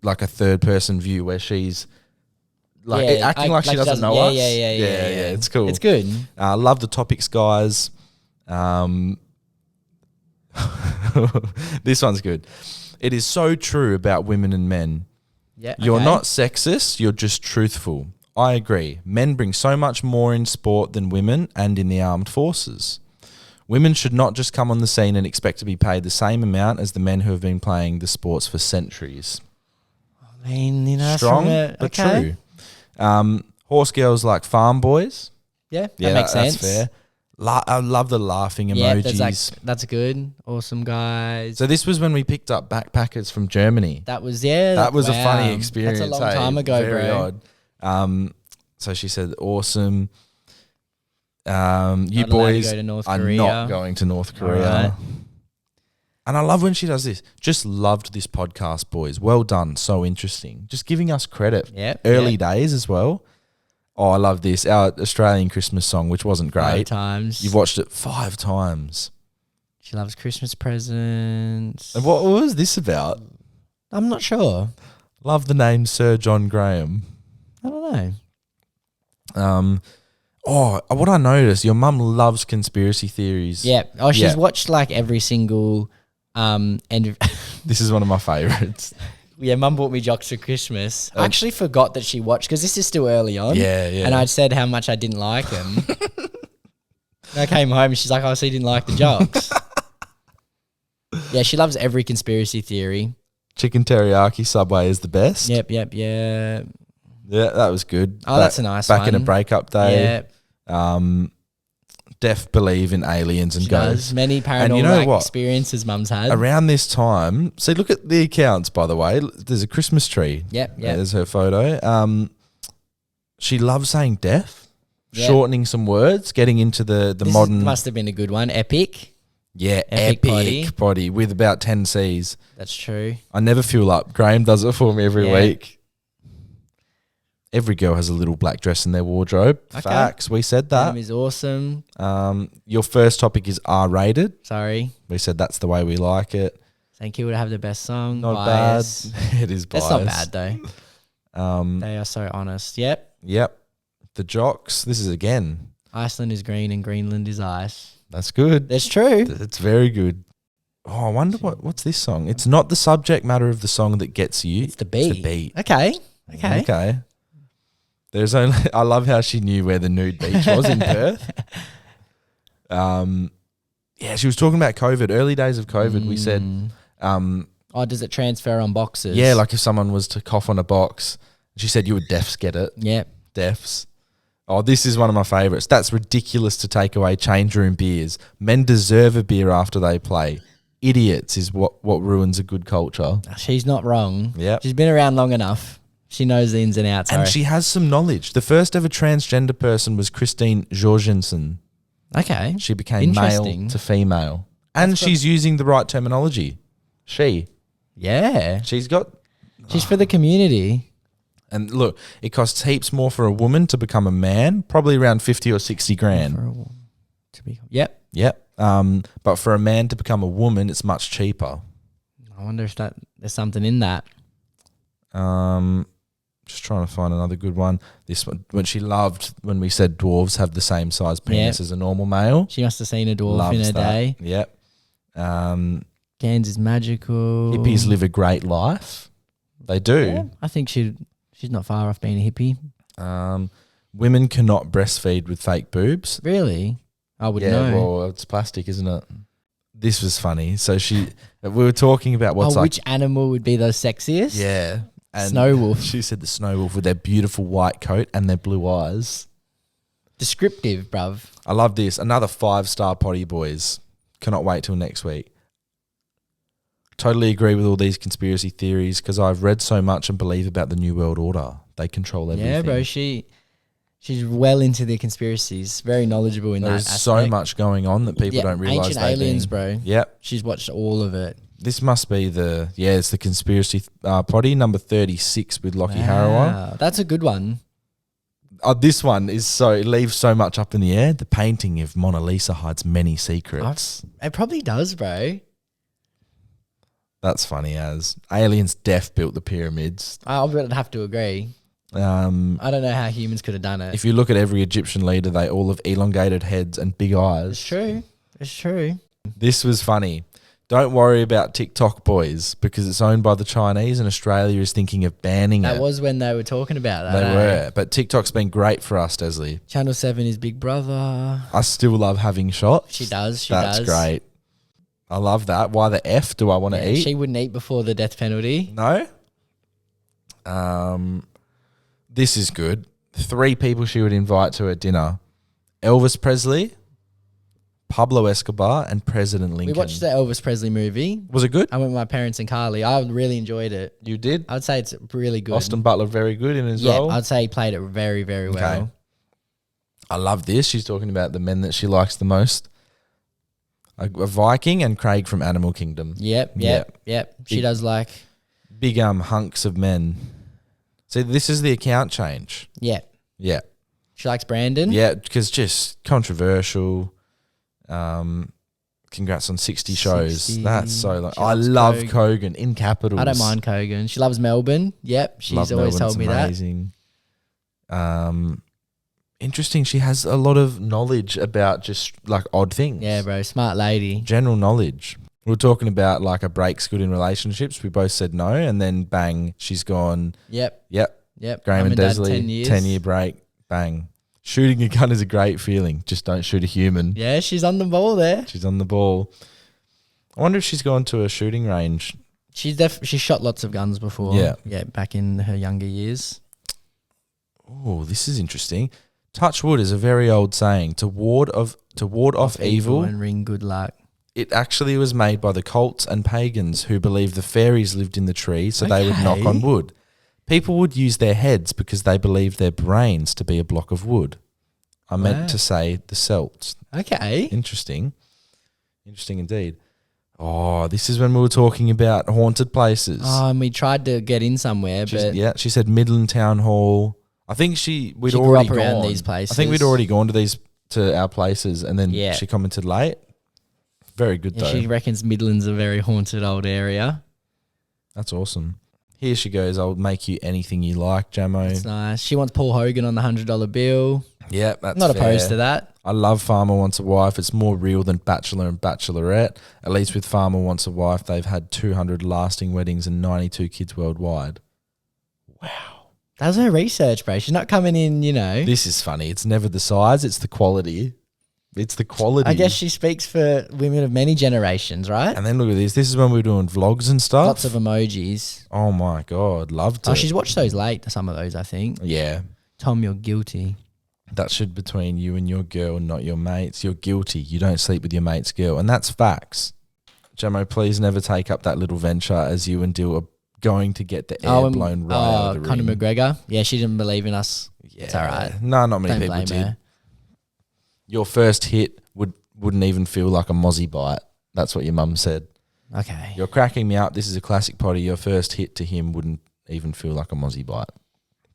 [SPEAKER 3] third person view where she's acting like she doesn't know us. Yeah. It's cool.
[SPEAKER 4] It's good.
[SPEAKER 3] Love the topics, guys. This one's good. It is so true about women and men.
[SPEAKER 4] Yeah,
[SPEAKER 3] You're not sexist, you're just truthful. I agree. Men bring so much more in sport than women and in the armed forces. Women should not just come on the scene and expect to be paid the same amount as the men who have been playing the sports for centuries.
[SPEAKER 4] I mean,
[SPEAKER 3] strong but true. Horse girls like farm boys.
[SPEAKER 4] Yeah, that makes sense.
[SPEAKER 3] That's fair. I love the laughing
[SPEAKER 4] Yeah,
[SPEAKER 3] emojis.
[SPEAKER 4] that's good. Awesome, guys.
[SPEAKER 3] So this was when we picked up backpackers from Germany.
[SPEAKER 4] That was
[SPEAKER 3] That was a
[SPEAKER 4] wow.
[SPEAKER 3] funny experience.
[SPEAKER 4] That's a long
[SPEAKER 3] hey?
[SPEAKER 4] time ago,
[SPEAKER 3] Very
[SPEAKER 4] bro.
[SPEAKER 3] odd. So she said, awesome. You
[SPEAKER 4] Not allowed to
[SPEAKER 3] boys
[SPEAKER 4] go to North
[SPEAKER 3] are
[SPEAKER 4] Korea.
[SPEAKER 3] not going to North Korea.
[SPEAKER 4] Alright.
[SPEAKER 3] And I love when she does this. Just loved this podcast, boys. Well done. So interesting. Just giving us credit.
[SPEAKER 4] Yep,
[SPEAKER 3] Early
[SPEAKER 4] yep.
[SPEAKER 3] days as well. Oh, I love this. Our Australian Christmas song, which wasn't
[SPEAKER 4] 5
[SPEAKER 3] great.
[SPEAKER 4] times.
[SPEAKER 3] You've watched it 5 times.
[SPEAKER 4] She loves Christmas presents.
[SPEAKER 3] And what was this about?
[SPEAKER 4] I'm not sure.
[SPEAKER 3] Love the name Sir John Graham.
[SPEAKER 4] I don't know.
[SPEAKER 3] What I noticed, your mum loves conspiracy theories.
[SPEAKER 4] Yeah. Oh, she's
[SPEAKER 3] Yeah.
[SPEAKER 4] watched like every single end of
[SPEAKER 3] This is one of my favourites.
[SPEAKER 4] yeah, Mum bought me jocks for Christmas. I actually forgot that she watched because this is still early on.
[SPEAKER 3] Yeah, yeah.
[SPEAKER 4] And I'd said how much I didn't like them. And I came home and she's like, "Oh, so you didn't like the jocks?" Yeah, she loves every conspiracy theory.
[SPEAKER 3] Chicken teriyaki Subway is the best.
[SPEAKER 4] Yep.
[SPEAKER 3] Yeah, that was good.
[SPEAKER 4] Oh, that's a nice
[SPEAKER 3] Back in a
[SPEAKER 4] one.
[SPEAKER 3] breakup day.
[SPEAKER 4] Yeah,
[SPEAKER 3] Def believe in aliens and
[SPEAKER 4] she does.
[SPEAKER 3] ghosts.
[SPEAKER 4] Many
[SPEAKER 3] And you know
[SPEAKER 4] paranormal
[SPEAKER 3] what?
[SPEAKER 4] experiences Mum's had.
[SPEAKER 3] Around this time, see, look at the accounts, by the way. There's a Christmas tree.
[SPEAKER 4] Yep.
[SPEAKER 3] There's her photo. She loves saying deaf,
[SPEAKER 4] Yep.
[SPEAKER 3] shortening some words, getting into the
[SPEAKER 4] This
[SPEAKER 3] modern.
[SPEAKER 4] must have been a good one. Epic.
[SPEAKER 3] Yeah,
[SPEAKER 4] Epic
[SPEAKER 3] epic body with about 10 C's.
[SPEAKER 4] That's true.
[SPEAKER 3] I never fuel up. Graham does it for me every
[SPEAKER 4] Yeah.
[SPEAKER 3] week. Every girl has a little black dress in their wardrobe.
[SPEAKER 4] Okay.
[SPEAKER 3] Facts. We said that.
[SPEAKER 4] Is awesome.
[SPEAKER 3] Your first topic is R-rated.
[SPEAKER 4] Sorry.
[SPEAKER 3] We said that's the way we like it.
[SPEAKER 4] Thank you to have the best song.
[SPEAKER 3] Not
[SPEAKER 4] Bias.
[SPEAKER 3] bad. It is biased.
[SPEAKER 4] That's not bad though.
[SPEAKER 3] Um,
[SPEAKER 4] They are so honest. Yep.
[SPEAKER 3] yep. The jocks. This is again.
[SPEAKER 4] Iceland is green and Greenland is ice.
[SPEAKER 3] That's good.
[SPEAKER 4] That's true.
[SPEAKER 3] It's very good. Oh, I wonder what's this song? It's not the subject matter of the song that gets you.
[SPEAKER 4] It's the beat.
[SPEAKER 3] It's the beat.
[SPEAKER 4] Okay.
[SPEAKER 3] Okay. There's only. I love how she knew where the nude beach was in Perth. Yeah, she was talking about COVID. Early days of COVID. We said,
[SPEAKER 4] Oh, does it transfer on boxes?
[SPEAKER 3] yeah, like if someone was to cough on a box, she said you would deafs get it.
[SPEAKER 4] Yep.
[SPEAKER 3] Deafs. Oh, this is one of my favourites. That's ridiculous to take away change room beers. Men deserve a beer after they play. Idiots is what ruins a good culture.
[SPEAKER 4] She's not wrong.
[SPEAKER 3] Yep.
[SPEAKER 4] She's been around long enough. She knows the ins and outs.
[SPEAKER 3] And she has some knowledge. The first ever transgender person was Christine Jorgensen.
[SPEAKER 4] Okay.
[SPEAKER 3] She became male
[SPEAKER 4] Interesting.
[SPEAKER 3] to female. And she's using the right terminology.
[SPEAKER 4] Yeah.
[SPEAKER 3] She's got...
[SPEAKER 4] She's for the community.
[SPEAKER 3] And look, it costs heaps more for a woman to become a man, probably around 50 or 60 grand.
[SPEAKER 4] Yep.
[SPEAKER 3] Yep. But for a man to become a woman, it's much cheaper.
[SPEAKER 4] I wonder if there's something in that.
[SPEAKER 3] Just trying to find another good one. This one, when she loved when we said dwarves have the same size penis
[SPEAKER 4] Yep.
[SPEAKER 3] as a normal male.
[SPEAKER 4] She must have seen a dwarf
[SPEAKER 3] Loves
[SPEAKER 4] in her
[SPEAKER 3] that.
[SPEAKER 4] day.
[SPEAKER 3] Yep.
[SPEAKER 4] Cairns is magical.
[SPEAKER 3] Hippies live a great life. They do.
[SPEAKER 4] Yeah, I think she's not far off being a hippie.
[SPEAKER 3] Women cannot breastfeed with fake boobs.
[SPEAKER 4] Really? I would know.
[SPEAKER 3] Well, it's plastic, isn't it? This was funny. So we were talking about what's like.
[SPEAKER 4] which animal would be the sexiest?
[SPEAKER 3] Yeah. And
[SPEAKER 4] Snow wolf.
[SPEAKER 3] She said the snow wolf with their beautiful white coat and their blue eyes.
[SPEAKER 4] Descriptive, bruv.
[SPEAKER 3] I love this. Another 5-star Poddy boys. Cannot wait till next week. Totally agree with all these conspiracy theories because I've read so much and believe about the New World Order. They control everything.
[SPEAKER 4] Yeah, bro. She's well into the conspiracies. Very knowledgeable in
[SPEAKER 3] There's
[SPEAKER 4] that aspect.
[SPEAKER 3] so much going on that people
[SPEAKER 4] Yeah,
[SPEAKER 3] don't realize.
[SPEAKER 4] Ancient Aliens, bro.
[SPEAKER 3] Yep.
[SPEAKER 4] She's watched all of it.
[SPEAKER 3] This must be it's the conspiracy Poddy number 36 with Lockie Harrower.
[SPEAKER 4] Wow, that's a good one.
[SPEAKER 3] This one it leaves so much up in the air. The painting of Mona Lisa hides many secrets.
[SPEAKER 4] It probably does, bro.
[SPEAKER 3] That's funny as aliens built the pyramids.
[SPEAKER 4] I would have to agree. I don't know how humans could have done it.
[SPEAKER 3] If you look at every Egyptian leader, they all have elongated heads and big eyes.
[SPEAKER 4] It's true. It's true.
[SPEAKER 3] This was funny. Don't worry about TikTok, boys, because it's owned by the Chinese and Australia is thinking of banning it.
[SPEAKER 4] That was when they were talking about that.
[SPEAKER 3] They
[SPEAKER 4] eh?
[SPEAKER 3] were. But TikTok's been great for us, Desley.
[SPEAKER 4] Channel 7 is Big Brother.
[SPEAKER 3] I still love having shots.
[SPEAKER 4] She does.
[SPEAKER 3] That's great. I love that. Why the F do I want to eat?
[SPEAKER 4] She wouldn't eat before the death penalty.
[SPEAKER 3] No? This is good. 3 people she would invite to her dinner. Elvis Presley, Pablo Escobar, and President Lincoln.
[SPEAKER 4] We watched the Elvis Presley movie.
[SPEAKER 3] Was it good?
[SPEAKER 4] I went with my parents and Carly. I really enjoyed it.
[SPEAKER 3] You did?
[SPEAKER 4] I'd say it's really good.
[SPEAKER 3] Austin Butler, very good in his
[SPEAKER 4] Yeah,
[SPEAKER 3] role.
[SPEAKER 4] I'd say he played it very, very well.
[SPEAKER 3] Okay. I love this. She's talking about the men that she likes the most. A Viking and Craig from Animal Kingdom.
[SPEAKER 4] Yep. She
[SPEAKER 3] Big-
[SPEAKER 4] does like,
[SPEAKER 3] Big hunks of men. See, this is the account change.
[SPEAKER 4] yeah.
[SPEAKER 3] Yeah.
[SPEAKER 4] She likes Brandon.
[SPEAKER 3] Yeah, because just controversial. Congrats on 60 shows.
[SPEAKER 4] 60.
[SPEAKER 3] That's so like
[SPEAKER 4] She
[SPEAKER 3] I
[SPEAKER 4] loves
[SPEAKER 3] love
[SPEAKER 4] Kogan.
[SPEAKER 3] Kogan in capitals.
[SPEAKER 4] I don't mind Kogan. She loves Melbourne. Yep. She's
[SPEAKER 3] Love
[SPEAKER 4] always
[SPEAKER 3] Melbourne,
[SPEAKER 4] told me
[SPEAKER 3] it's
[SPEAKER 4] that.
[SPEAKER 3] amazing. Interesting. She has a lot of knowledge about just like odd things.
[SPEAKER 4] Yeah, bro. Smart lady.
[SPEAKER 3] General knowledge. We were talking about like a break's good in relationships. We both said no, and then bang, she's gone.
[SPEAKER 4] Yep.
[SPEAKER 3] Yep. Graham
[SPEAKER 4] Mum
[SPEAKER 3] and
[SPEAKER 4] Dad,
[SPEAKER 3] Desley,
[SPEAKER 4] 10 years.
[SPEAKER 3] 10-year break, bang. Shooting a gun is a great feeling. Just don't shoot a human.
[SPEAKER 4] Yeah, she's on the ball there.
[SPEAKER 3] She's on the ball. I wonder if she's gone to a shooting range.
[SPEAKER 4] She's shot lots of guns before.
[SPEAKER 3] Yeah.
[SPEAKER 4] Yeah, back in her younger years.
[SPEAKER 3] Oh, this is interesting. Touch wood is a very old saying. To ward off evil.
[SPEAKER 4] And ring good luck.
[SPEAKER 3] It actually was made by the cults and pagans who believed the fairies lived in the tree, so they would knock
[SPEAKER 4] Okay.
[SPEAKER 3] on wood. People would use their heads because they believed their brains to be a block of wood. I meant to say the Celts.
[SPEAKER 4] Okay.
[SPEAKER 3] Interesting. Interesting indeed. Oh, this is when we were talking about haunted places.
[SPEAKER 4] And we tried to get in somewhere, but
[SPEAKER 3] Yeah, she said Midland Town Hall. I think we'd
[SPEAKER 4] She grew
[SPEAKER 3] already
[SPEAKER 4] up around
[SPEAKER 3] gone.
[SPEAKER 4] these places.
[SPEAKER 3] I think we'd already gone to our places, and then
[SPEAKER 4] Yeah.
[SPEAKER 3] she commented late. Very good though.
[SPEAKER 4] she reckons Midland's a very haunted old area.
[SPEAKER 3] That's awesome. Here she goes. I'll make you anything you like, Jamo.
[SPEAKER 4] It's nice. She wants Paul Hogan on the $100 bill.
[SPEAKER 3] Yeah, that's
[SPEAKER 4] Not
[SPEAKER 3] fair.
[SPEAKER 4] opposed to that.
[SPEAKER 3] I love Farmer Wants a Wife. It's more real than Bachelor and Bachelorette. At least with Farmer Wants a Wife, they've had 200 lasting weddings and 92 kids worldwide.
[SPEAKER 4] That was her research, bro. She's not coming in,
[SPEAKER 3] This is funny. It's never the size, it's the quality. It's the quality.
[SPEAKER 4] I guess she speaks for women of many generations, right?
[SPEAKER 3] And then look at this. This is when we were doing vlogs and stuff.
[SPEAKER 4] Lots of emojis.
[SPEAKER 3] Oh my God. Loved it.
[SPEAKER 4] Oh, she's watched those late, some of those, I think.
[SPEAKER 3] Yeah.
[SPEAKER 4] Tom, you're guilty.
[SPEAKER 3] That should between you and your girl, not your mates. You're guilty. You don't sleep with your mate's girl. And that's facts. Jamo, please never take up that little venture as you and Dill are going to get the air blown right out of the
[SPEAKER 4] Conor
[SPEAKER 3] ring.
[SPEAKER 4] McGregor. Yeah, she didn't believe in us.
[SPEAKER 3] Yeah.
[SPEAKER 4] It's all right.
[SPEAKER 3] No, not many
[SPEAKER 4] Don't
[SPEAKER 3] people
[SPEAKER 4] blame
[SPEAKER 3] did.
[SPEAKER 4] her.
[SPEAKER 3] Your first hit wouldn't even feel like a mozzie bite. That's what your mum said.
[SPEAKER 4] Okay.
[SPEAKER 3] You're cracking me up. This is a classic Poddy. Your first hit to him wouldn't even feel like a mozzie bite.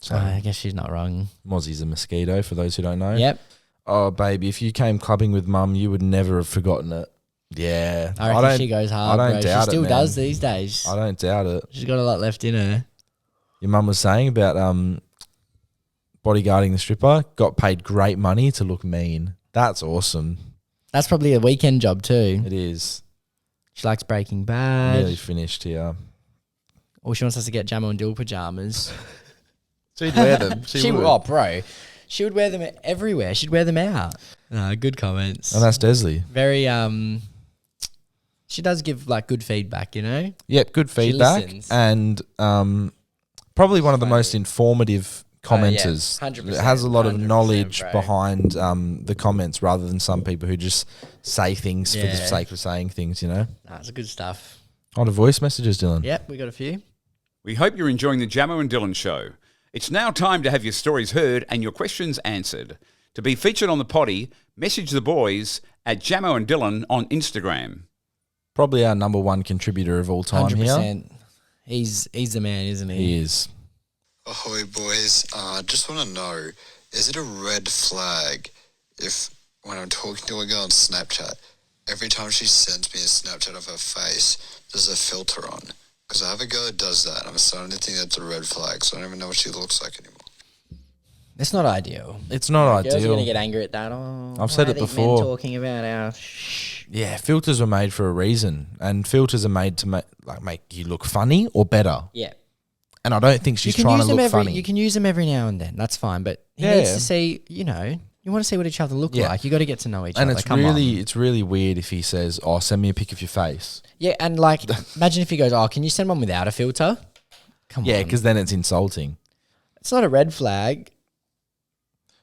[SPEAKER 3] So
[SPEAKER 4] I guess she's not wrong.
[SPEAKER 3] mozzie's a mosquito for those who don't know.
[SPEAKER 4] Yep.
[SPEAKER 3] Oh, baby, if you came clubbing with mum, you would never have forgotten it. Yeah.
[SPEAKER 4] I reckon she goes hard,
[SPEAKER 3] I don't
[SPEAKER 4] bro. She
[SPEAKER 3] doubt it,
[SPEAKER 4] still
[SPEAKER 3] man.
[SPEAKER 4] does these days.
[SPEAKER 3] I don't doubt it.
[SPEAKER 4] She's got a lot left in her.
[SPEAKER 3] Your mum was saying about bodyguarding the stripper, got paid great money to look mean. That's awesome.
[SPEAKER 4] That's probably a weekend job too.
[SPEAKER 3] It is.
[SPEAKER 4] She likes Breaking Bad.
[SPEAKER 3] Nearly finished here.
[SPEAKER 4] Or she wants us to get Jamo Dyl pajamas.
[SPEAKER 3] She'd wear them. She would.
[SPEAKER 4] Oh, bro. She would wear them everywhere. She'd wear them out. Good comments.
[SPEAKER 3] And that's Desley.
[SPEAKER 4] Very, she does give like good feedback,
[SPEAKER 3] Yep, good feedback.
[SPEAKER 4] listens.
[SPEAKER 3] And probably one of the most informative commenters.
[SPEAKER 4] 100%,
[SPEAKER 3] It has a lot of
[SPEAKER 4] 100%,
[SPEAKER 3] knowledge
[SPEAKER 4] bro.
[SPEAKER 3] behind the comments rather than some people who just say things for the
[SPEAKER 4] Yeah.
[SPEAKER 3] sake of saying things,
[SPEAKER 4] That's good stuff.
[SPEAKER 3] On to voice messages, Dylan.
[SPEAKER 4] Yep, we got a few.
[SPEAKER 1] We hope you're enjoying the Jamo and Dylan show. It's now time to have your stories heard and your questions answered. To be featured on the Poddy, message the boys at Jamo and Dylan on Instagram.
[SPEAKER 3] Probably our number one contributor of all time
[SPEAKER 4] 100%. He's the man, isn't
[SPEAKER 3] here.
[SPEAKER 4] he?
[SPEAKER 3] He is.
[SPEAKER 5] Ahoy, boys. Just want to know, is it a red flag if, when I'm talking to a girl on Snapchat, every time she sends me a Snapchat of her face, there's a filter on? Because I have a girl that does that, and I'm starting to think that's a red flag, so I don't even know what she looks like anymore.
[SPEAKER 4] It's not ideal.
[SPEAKER 3] It's not
[SPEAKER 4] Girls are going to
[SPEAKER 3] ideal.
[SPEAKER 4] get angry at that. Oh,
[SPEAKER 3] I've said
[SPEAKER 4] why
[SPEAKER 3] it
[SPEAKER 4] are these
[SPEAKER 3] before.
[SPEAKER 4] Men talking about our
[SPEAKER 3] Yeah, filters were made for a reason, and filters are made to make you look funny or better.
[SPEAKER 4] Yeah.
[SPEAKER 3] And I don't think she's trying to look funny.
[SPEAKER 4] You can use them every now and then. That's fine. But he
[SPEAKER 3] Yeah.
[SPEAKER 4] needs to see, you want to see what each other look
[SPEAKER 3] Yeah.
[SPEAKER 4] like. You got to get to know each
[SPEAKER 3] And
[SPEAKER 4] other.
[SPEAKER 3] it's
[SPEAKER 4] Come on.
[SPEAKER 3] it's really weird if he says, "Oh, send me a pic of your face."
[SPEAKER 4] Yeah, and like, imagine if he goes, "Oh, can you send one without a filter?" Come
[SPEAKER 3] Yeah,
[SPEAKER 4] on.
[SPEAKER 3] because then it's insulting.
[SPEAKER 4] It's not a red flag.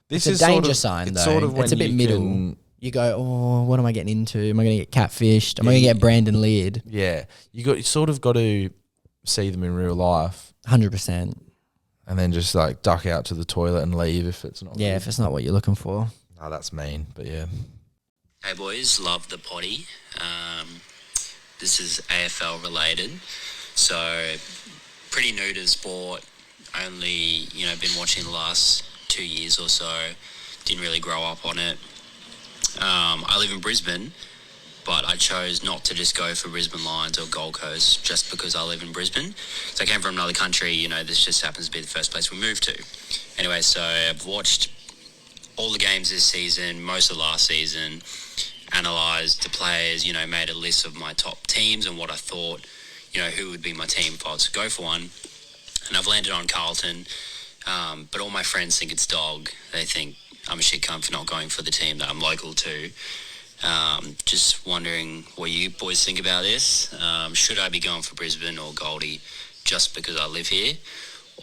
[SPEAKER 3] This
[SPEAKER 4] It's a
[SPEAKER 3] is sort
[SPEAKER 4] danger
[SPEAKER 3] of,
[SPEAKER 4] sign,
[SPEAKER 3] it's
[SPEAKER 4] though.
[SPEAKER 3] Sort of
[SPEAKER 4] It's
[SPEAKER 3] when
[SPEAKER 4] a bit
[SPEAKER 3] you
[SPEAKER 4] middle.
[SPEAKER 3] can
[SPEAKER 4] you go, oh, what am I getting into? Am I going to get catfished? Am I going to get Brandon leered?
[SPEAKER 3] Yeah, you sort of got to see them in real life
[SPEAKER 4] 100%.
[SPEAKER 3] and then just like duck out to the toilet and leave if it's not.
[SPEAKER 4] Yeah, if it's not what you're looking for.
[SPEAKER 3] No, that's mean, but yeah.
[SPEAKER 6] Hey boys, love the potty. This is AFL related, so pretty new to the sport. Only been watching the last 2 years or so. Didn't really grow up on it. I live in Brisbane, but I chose not to just go for Brisbane Lions or Gold Coast just because I live in Brisbane. So I came from another country. This just happens to be the first place we moved to. Anyway, so I've watched all the games this season, most of last season, analysed the players, made a list of my top teams and what I thought, who would be my team if I was to go for one. And I've landed on Carlton, but all my friends think it's dog. They think I'm a shit cunt for not going for the team that I'm local to. Just wondering what you boys think about this. Should I be going for Brisbane or Goldie just because I live here?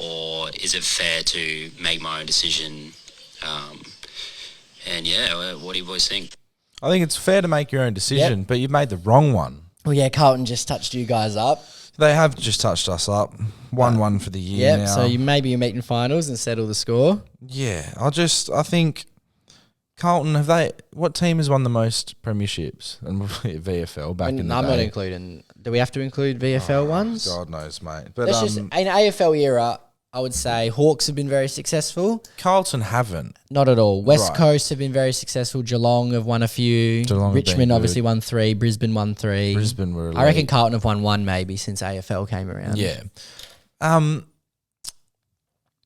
[SPEAKER 6] Or is it fair to make my own decision? And yeah, what do you boys think?
[SPEAKER 3] I think it's fair to make your own decision, but you made the wrong one.
[SPEAKER 4] Well, yeah, Carlton just touched you guys up.
[SPEAKER 3] They have just touched us up. 1-1 for the year now.
[SPEAKER 4] So maybe you're meeting finals and settle the score.
[SPEAKER 3] Yeah, I think Carlton, what team has won the most premierships and VFL back in the day?
[SPEAKER 4] I'm not including. Do we have to include VFL ones?
[SPEAKER 3] God knows, mate. But
[SPEAKER 4] That's just in AFL era. I would say Hawks have been very successful.
[SPEAKER 3] Carlton haven't.
[SPEAKER 4] Not at all. West
[SPEAKER 3] Right.
[SPEAKER 4] Coast have been very successful. Geelong have won a few.
[SPEAKER 3] Geelong have
[SPEAKER 4] Richmond
[SPEAKER 3] been
[SPEAKER 4] obviously
[SPEAKER 3] good.
[SPEAKER 4] won 3. Brisbane won 3.
[SPEAKER 3] Brisbane were elite.
[SPEAKER 4] I reckon Carlton have won 1 maybe since AFL came around.
[SPEAKER 3] Yeah.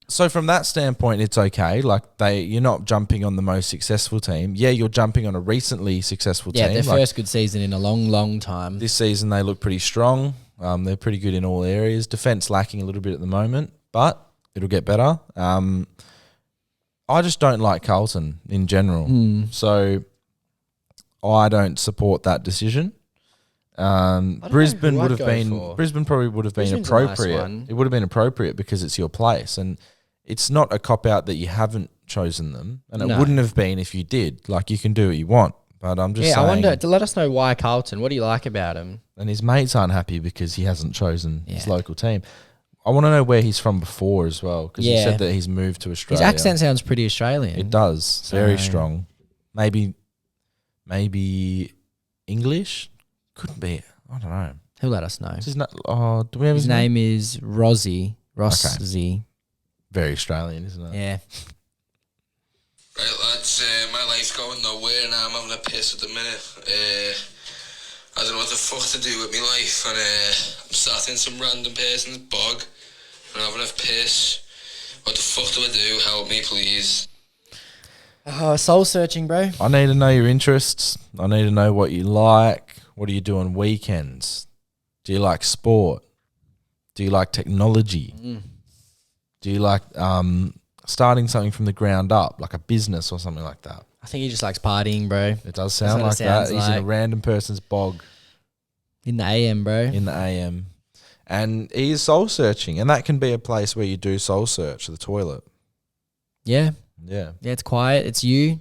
[SPEAKER 3] So from that standpoint, it's okay. Like you're not jumping on the most successful team. Yeah, you're jumping on a recently successful
[SPEAKER 4] Yeah,
[SPEAKER 3] team.
[SPEAKER 4] their
[SPEAKER 3] Like,
[SPEAKER 4] first good season in a long, long time.
[SPEAKER 3] this season they look pretty strong. They're pretty good in all areas. Defense lacking a little bit at the moment, but it'll get better. I just don't like Carlton in general. So I don't support that decision. Brisbane
[SPEAKER 4] who
[SPEAKER 3] would
[SPEAKER 4] I'd
[SPEAKER 3] have
[SPEAKER 4] go
[SPEAKER 3] been
[SPEAKER 4] for.
[SPEAKER 3] Brisbane probably would have been
[SPEAKER 4] Brisbane's a nice
[SPEAKER 3] appropriate.
[SPEAKER 4] one.
[SPEAKER 3] It would have been appropriate because it's your place, and it's not a cop out that you haven't chosen them, and it
[SPEAKER 4] No.
[SPEAKER 3] wouldn't have been if you did. Like, you can do what you want, but I'm just
[SPEAKER 4] Yeah,
[SPEAKER 3] saying.
[SPEAKER 4] I wonder, to let us know why Carlton. What do you like about him?
[SPEAKER 3] And his mates aren't happy because he hasn't chosen his
[SPEAKER 4] Yeah.
[SPEAKER 3] local team. I want to know where he's from before as well, because he
[SPEAKER 4] Yeah.
[SPEAKER 3] said that he's moved to
[SPEAKER 4] His
[SPEAKER 3] Australia.
[SPEAKER 4] accent sounds pretty Australian.
[SPEAKER 3] It does. Very
[SPEAKER 4] So-
[SPEAKER 3] strong. Maybe English? Couldn't be. I don't know.
[SPEAKER 4] He'll let us know.
[SPEAKER 3] What's his do we have
[SPEAKER 4] His name is Rozzy. Rossi.
[SPEAKER 3] Very Australian, isn't it?
[SPEAKER 4] Yeah.
[SPEAKER 7] Right, lads, my life's going nowhere and I'm having a piss at the minute. I don't know what the fuck to do with my life, and I'm sat in some random person's bog and having a piss. What the fuck do I do? Help me, please.
[SPEAKER 4] Oh, soul searching, bro.
[SPEAKER 3] I need to know your interests. I need to know what you like. What do you do on weekends? Do you like sport? Do you like technology? Do you like starting something from the ground up, like a business or something like that?
[SPEAKER 4] I think he just likes partying, bro.
[SPEAKER 3] It does sound
[SPEAKER 4] what it
[SPEAKER 3] like that.
[SPEAKER 4] sounds
[SPEAKER 3] He's in a
[SPEAKER 4] like.
[SPEAKER 3] random person's bog
[SPEAKER 4] In the AM, bro.
[SPEAKER 3] in the AM. And he is soul searching. And that can be a place where you do soul search, the toilet.
[SPEAKER 4] Yeah.
[SPEAKER 3] Yeah.
[SPEAKER 4] Yeah, it's quiet. It's you.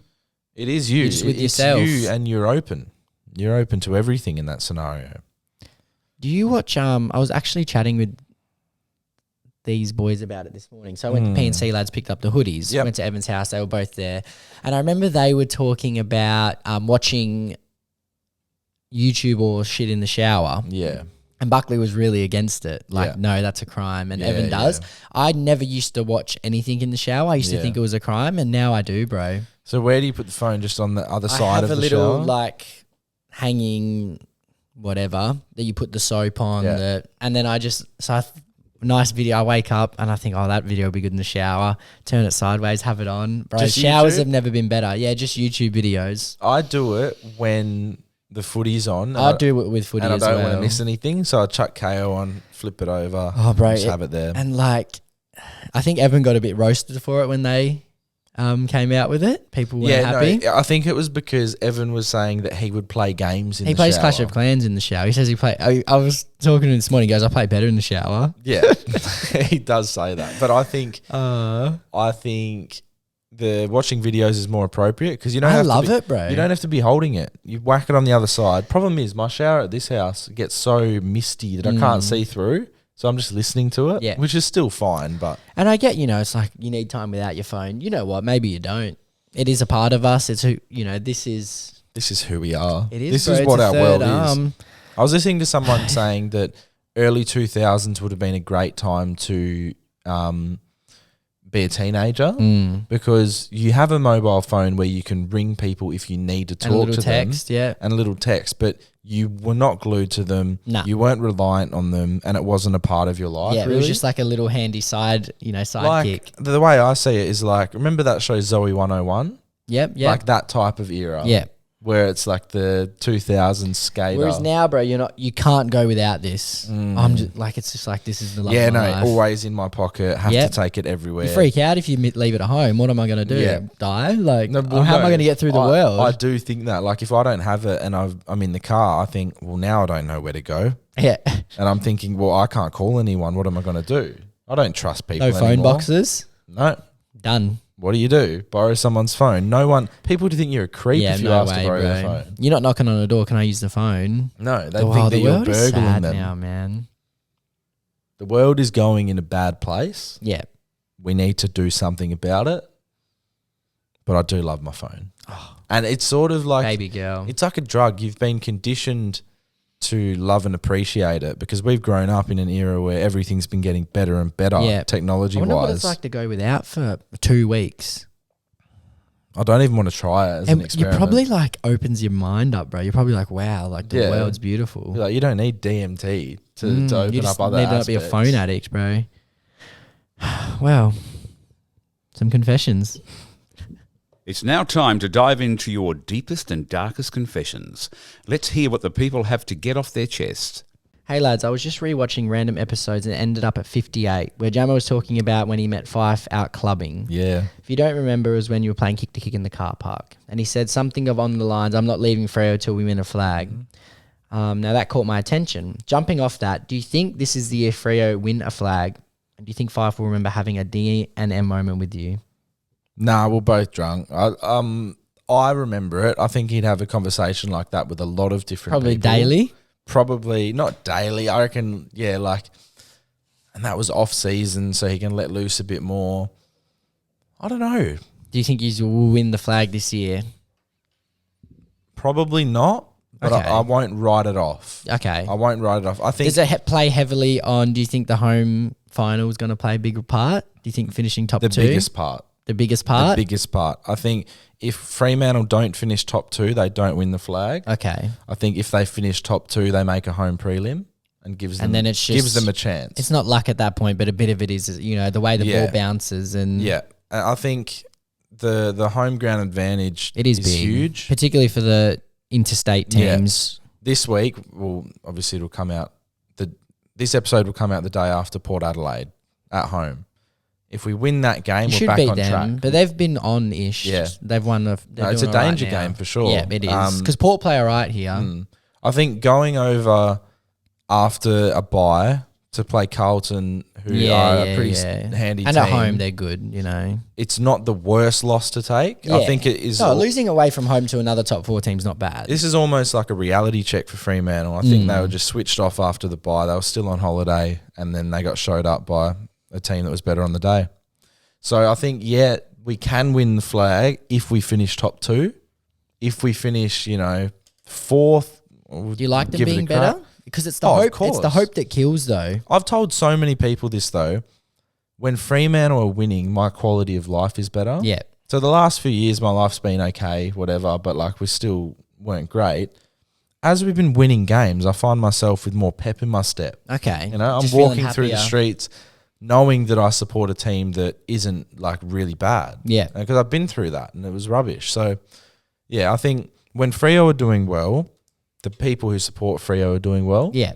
[SPEAKER 3] It is you.
[SPEAKER 4] You're just with
[SPEAKER 3] It's
[SPEAKER 4] yourself.
[SPEAKER 3] you, and you're open. You're open to everything in that scenario.
[SPEAKER 4] Do you watch I was actually chatting with these boys about it this morning. So I went to P&C lads, picked up the hoodies,
[SPEAKER 3] Yep.
[SPEAKER 4] went to Evan's house, they were both there. And I remember they were talking about watching YouTube or shit in the shower.
[SPEAKER 3] Yeah.
[SPEAKER 4] And Buckley was really against it. Like,
[SPEAKER 3] Yeah.
[SPEAKER 4] no, that's a crime. And
[SPEAKER 3] Yeah,
[SPEAKER 4] Evan does.
[SPEAKER 3] yeah.
[SPEAKER 4] I never used to watch anything in the shower. I used to
[SPEAKER 3] Yeah.
[SPEAKER 4] think it was a crime, and now I do, bro.
[SPEAKER 3] So where do you put the phone? Just on the other
[SPEAKER 4] I
[SPEAKER 3] side
[SPEAKER 4] have
[SPEAKER 3] of
[SPEAKER 4] a
[SPEAKER 3] the
[SPEAKER 4] little
[SPEAKER 3] shower?
[SPEAKER 4] like hanging whatever that you put the soap on,
[SPEAKER 3] Yeah.
[SPEAKER 4] and then nice video. I wake up and I think, oh, that video will be good in the shower. Turn it sideways, have it on, bro.
[SPEAKER 3] Just
[SPEAKER 4] Showers
[SPEAKER 3] YouTube?
[SPEAKER 4] have never been better. Yeah, just YouTube videos.
[SPEAKER 3] I do it when the footy's on.
[SPEAKER 4] I do it with footy
[SPEAKER 3] and I
[SPEAKER 4] as
[SPEAKER 3] don't
[SPEAKER 4] well.
[SPEAKER 3] want to miss anything, so I chuck KO on, flip it over,
[SPEAKER 4] Oh, bro,
[SPEAKER 3] just have it there.
[SPEAKER 4] And like, I think Evan got a bit roasted for it when they came out with it. People weren't happy.
[SPEAKER 3] No, I think it was because Evan was saying that he would play games in
[SPEAKER 4] He
[SPEAKER 3] the
[SPEAKER 4] plays
[SPEAKER 3] shower.
[SPEAKER 4] Clash of Clans in the shower. He says he play. I was talking to him this morning. He goes, I play better in the shower.
[SPEAKER 3] Yeah, he does say that. But I think the watching videos is more appropriate because you don't
[SPEAKER 4] I
[SPEAKER 3] have
[SPEAKER 4] love
[SPEAKER 3] to be,
[SPEAKER 4] it, bro.
[SPEAKER 3] You don't have to be holding it. You whack it on the other side. Problem is, my shower at this house gets so misty that I can't see through. So I'm just listening to it, which is still fine. But
[SPEAKER 4] And I get, it's like you need time without your phone. You know what? Maybe you don't. It is a part of us. It's who, this is
[SPEAKER 3] who we are.
[SPEAKER 4] It is.
[SPEAKER 3] This
[SPEAKER 4] bro.
[SPEAKER 3] is
[SPEAKER 4] It's
[SPEAKER 3] what
[SPEAKER 4] a
[SPEAKER 3] our
[SPEAKER 4] third
[SPEAKER 3] world
[SPEAKER 4] arm.
[SPEAKER 3] is. I was listening to someone saying that early 2000s would have been a great time to be a teenager because you have a mobile phone where you can ring people if you need to talk
[SPEAKER 4] And a little
[SPEAKER 3] to
[SPEAKER 4] text,
[SPEAKER 3] them. And a little text, but you were not glued to them.
[SPEAKER 4] Nah.
[SPEAKER 3] You weren't reliant on them, and it wasn't a part of your life.
[SPEAKER 4] Yeah,
[SPEAKER 3] really.
[SPEAKER 4] it was just like a little handy sidekick.
[SPEAKER 3] Like the way I see it is like, remember that show Zoe 101?
[SPEAKER 4] Yep.
[SPEAKER 3] Like that type of era.
[SPEAKER 4] Yeah.
[SPEAKER 3] Where it's like the 2000s skater.
[SPEAKER 4] Whereas now, bro, you can't go without this. I'm just like, it's just like, this is the love of my life.
[SPEAKER 3] Always in my pocket. Have to take it everywhere.
[SPEAKER 4] You freak out if you leave it at home. What am I going to do?
[SPEAKER 3] Yeah.
[SPEAKER 4] Die? Like, how am I going to get through the world?
[SPEAKER 3] I do think that. Like, if I don't have it and I'm in the car, I think, well, now I don't know where to go.
[SPEAKER 4] Yeah.
[SPEAKER 3] And I'm thinking, well, I can't call anyone. What am I going to do? I don't trust people
[SPEAKER 4] No phone
[SPEAKER 3] anymore.
[SPEAKER 4] boxes?
[SPEAKER 3] No.
[SPEAKER 4] Done.
[SPEAKER 3] What do? Borrow someone's phone. No one. People would think you're a creep if you ask to borrow their phone.
[SPEAKER 4] You're not knocking on a door. Can I use the phone?
[SPEAKER 3] No, they think that you're burgling
[SPEAKER 4] is sad
[SPEAKER 3] them.
[SPEAKER 4] now, man.
[SPEAKER 3] The world is going in a bad place.
[SPEAKER 4] Yeah.
[SPEAKER 3] We need to do something about it. But I do love my phone. And it's sort of like...
[SPEAKER 4] Baby girl.
[SPEAKER 3] It's like a drug. You've been conditioned to love and appreciate it because we've grown up in an era where everything's been getting better and better technology-wise.
[SPEAKER 4] I wonder what it's like to go without for 2 weeks.
[SPEAKER 3] I don't even want to try it as an experiment.
[SPEAKER 4] You probably like opens your mind up, bro. You're probably like, wow, like the world's beautiful.
[SPEAKER 3] Like, you don't need DMT to open up other
[SPEAKER 4] you
[SPEAKER 3] aspects.
[SPEAKER 4] need to not be a phone addict, bro. Wow. Some confessions.
[SPEAKER 1] It's now time to dive into your deepest and darkest confessions. Let's hear what the people have to get off their chest.
[SPEAKER 4] Hey lads, I was just rewatching random episodes and ended up at 58, where Jamo was talking about when he met Fife out clubbing.
[SPEAKER 3] Yeah.
[SPEAKER 4] If you don't remember, it was when you were playing kick to kick in the car park. And he said something of on the lines, I'm not leaving Freo till we win a flag. Now that caught my attention. Jumping off that, do you think this is the year Freo win a flag? And do you think Fife will remember having a D and M moment with you?
[SPEAKER 3] Nah, we're both drunk. I remember it. I think he'd have a conversation like that with a lot of different
[SPEAKER 4] Probably
[SPEAKER 3] people.
[SPEAKER 4] daily?
[SPEAKER 3] Probably not daily. I reckon, and that was off season, so he can let loose a bit more. I don't know.
[SPEAKER 4] Do you think you will win the flag this year?
[SPEAKER 3] Probably not, but
[SPEAKER 4] Okay.
[SPEAKER 3] I won't write it off.
[SPEAKER 4] Okay.
[SPEAKER 3] I won't write it off. I think
[SPEAKER 4] Does it play heavily on, do you think the home final is going to play a bigger part? Do you think finishing top
[SPEAKER 3] the
[SPEAKER 4] two?
[SPEAKER 3] biggest part.
[SPEAKER 4] The biggest part?
[SPEAKER 3] The biggest part. I think if Fremantle don't finish top two, they don't win the flag.
[SPEAKER 4] Okay.
[SPEAKER 3] I think if they finish top two, they make a home prelim and gives them,
[SPEAKER 4] And then it's just,
[SPEAKER 3] gives them a chance.
[SPEAKER 4] It's not luck at that point, but a bit of it is, the way the ball bounces. And
[SPEAKER 3] Yeah. And I think the home ground advantage
[SPEAKER 4] it is
[SPEAKER 3] is
[SPEAKER 4] big,
[SPEAKER 3] huge.
[SPEAKER 4] particularly for the interstate teams.
[SPEAKER 3] This week, well, obviously it'll come out. This episode will come out the day after Port Adelaide at home. If we win that game,
[SPEAKER 4] You
[SPEAKER 3] we're
[SPEAKER 4] should
[SPEAKER 3] back
[SPEAKER 4] beat
[SPEAKER 3] on
[SPEAKER 4] them,
[SPEAKER 3] track.
[SPEAKER 4] but they've been on-ish.
[SPEAKER 3] Yeah.
[SPEAKER 4] They've won.
[SPEAKER 3] No, it's a danger game for sure.
[SPEAKER 4] Yeah, it is. Because Port play all right here.
[SPEAKER 3] I think going over after a bye to play Carlton, who are a pretty handy
[SPEAKER 4] and
[SPEAKER 3] team.
[SPEAKER 4] at home they're good,
[SPEAKER 3] It's not the worst loss to take. I think it is.
[SPEAKER 4] No, losing away from home to another top 4 team's not bad.
[SPEAKER 3] This is almost like a reality check for Fremantle. I think they were just switched off after the bye. They were still on holiday, and then they got showed up by a team that was better on the day. So I think, we can win the flag if we finish top 2. If we finish, 4th.
[SPEAKER 4] Do you like them
[SPEAKER 3] give it a
[SPEAKER 4] being
[SPEAKER 3] crack.
[SPEAKER 4] better? Because it's the
[SPEAKER 3] Oh, of
[SPEAKER 4] hope. It's the
[SPEAKER 3] course.
[SPEAKER 4] hope that kills, though.
[SPEAKER 3] I've told so many people this, though. When Fremantle are winning, my quality of life is better.
[SPEAKER 4] Yeah.
[SPEAKER 3] So the last few years, my life's been okay, whatever, but we still weren't great. As we've been winning games, I find myself with more pep in my step.
[SPEAKER 4] Okay.
[SPEAKER 3] I'm
[SPEAKER 4] Just feeling
[SPEAKER 3] walking through the
[SPEAKER 4] happier.
[SPEAKER 3] streets knowing that I support a team that isn't really bad.
[SPEAKER 4] Yeah.
[SPEAKER 3] Because I've been through that and it was rubbish. So, I think when Freo are doing well, the people who support Freo are doing well.
[SPEAKER 4] Yeah.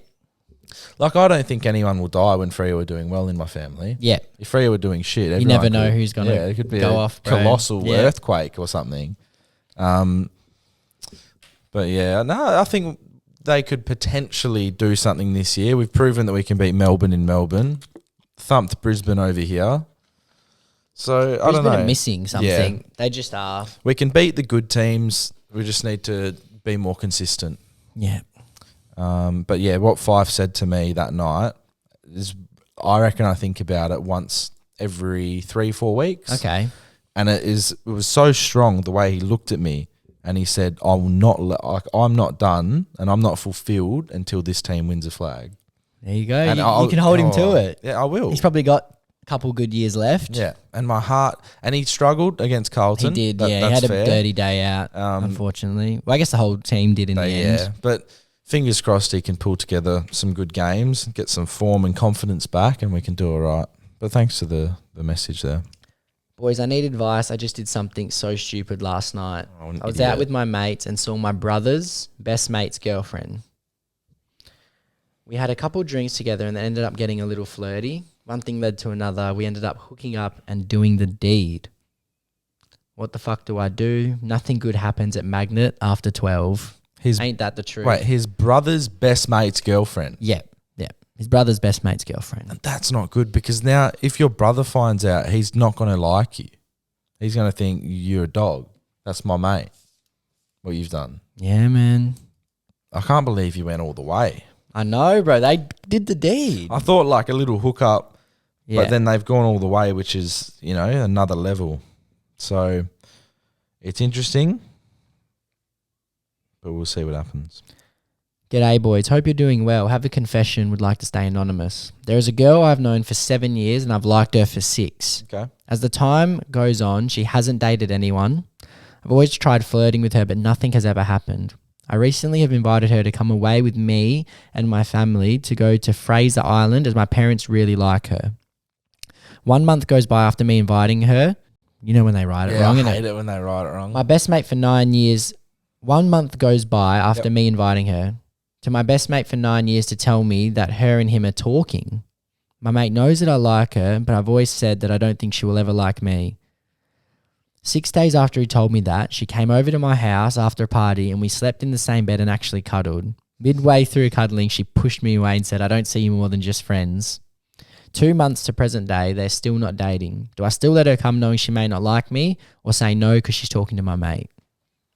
[SPEAKER 3] I don't think anyone will die when Freo are doing well in my family.
[SPEAKER 4] Yeah.
[SPEAKER 3] If Freo are doing shit,
[SPEAKER 4] You
[SPEAKER 3] everyone
[SPEAKER 4] never know
[SPEAKER 3] could-
[SPEAKER 4] who's going to
[SPEAKER 3] it could be
[SPEAKER 4] go
[SPEAKER 3] a
[SPEAKER 4] off, bro.
[SPEAKER 3] colossal
[SPEAKER 4] Yeah.
[SPEAKER 3] earthquake or something. But I think they could potentially do something this year. We've proven that we can beat Melbourne in Melbourne. Thumped Brisbane over here. So I
[SPEAKER 4] There's
[SPEAKER 3] don't
[SPEAKER 4] been
[SPEAKER 3] know.
[SPEAKER 4] a missing something. They just are.
[SPEAKER 3] We can beat the good teams. We just need to be more consistent.
[SPEAKER 4] Yeah.
[SPEAKER 3] But yeah, what Fife said to me that night is, I reckon I think about it once every 3-4 weeks.
[SPEAKER 4] Okay.
[SPEAKER 3] And it was so strong the way he looked at me, and he said, "I will not I'm not done, and I'm not fulfilled until this team wins a flag."
[SPEAKER 4] There you go.
[SPEAKER 3] And
[SPEAKER 4] You can hold him to it.
[SPEAKER 3] Yeah, I will.
[SPEAKER 4] He's probably got a couple good years left.
[SPEAKER 3] Yeah, and my heart, and he struggled against
[SPEAKER 4] He
[SPEAKER 3] Carlton.
[SPEAKER 4] did.
[SPEAKER 3] That-
[SPEAKER 4] He
[SPEAKER 3] that's
[SPEAKER 4] had a
[SPEAKER 3] fair.
[SPEAKER 4] dirty day out, unfortunately. Well, I guess the whole team did in the end.
[SPEAKER 3] Yeah, but fingers crossed he can pull together some good games, get some form and confidence back, and we can do all right. But thanks to the message there.
[SPEAKER 4] Boys, I need advice. I just did something so stupid last night.
[SPEAKER 3] Oh, an
[SPEAKER 4] I was
[SPEAKER 3] idiot.
[SPEAKER 4] out with my mates and saw my brother's best mate's girlfriend. We had a couple drinks together and they ended up getting a little flirty. One thing led to another. We ended up hooking up and doing the deed. What the fuck do I do? Nothing good happens at Magnet after 12. Ain't that the truth?
[SPEAKER 3] Wait, his brother's best mate's girlfriend.
[SPEAKER 4] Yep. His brother's best mate's girlfriend.
[SPEAKER 3] And that's not good, because now if your brother finds out, he's not going to like you. He's going to think you're a dog. That's my mate. What you've done.
[SPEAKER 4] Yeah, man.
[SPEAKER 3] I can't believe you went all the way.
[SPEAKER 4] I know, bro. They did the deed.
[SPEAKER 3] I thought like a little hookup,
[SPEAKER 4] Yeah.
[SPEAKER 3] but then they've gone all the way, which is, another level. So it's interesting, but we'll see what happens.
[SPEAKER 4] G'day, boys. Hope you're doing well. Have a confession. Would like to stay anonymous. There is a girl I've known for 7 years and I've liked her for 6.
[SPEAKER 3] Okay.
[SPEAKER 4] As the time goes on, she hasn't dated anyone. I've always tried flirting with her, but nothing has ever happened. I recently have invited her to come away with me and my family to go to Fraser Island, as my parents really like her. 1 month goes by after me inviting her. You know when they write it wrong,
[SPEAKER 3] I
[SPEAKER 4] innit?
[SPEAKER 3] hate it when they write it wrong.
[SPEAKER 4] My best mate for 9 years. 1 month goes by after me inviting her to my best mate for 9 years to tell me that her and him are talking. My mate knows that I like her, but I've always said that I don't think she will ever like me. 6 days after he told me that, she came over to my house after a party and we slept in the same bed and actually cuddled. Midway through cuddling, she pushed me away and said, "I don't see you more than just friends." 2 months to present day, they're still not dating. Do I still let her come knowing she may not like me, or say no because she's talking to my mate?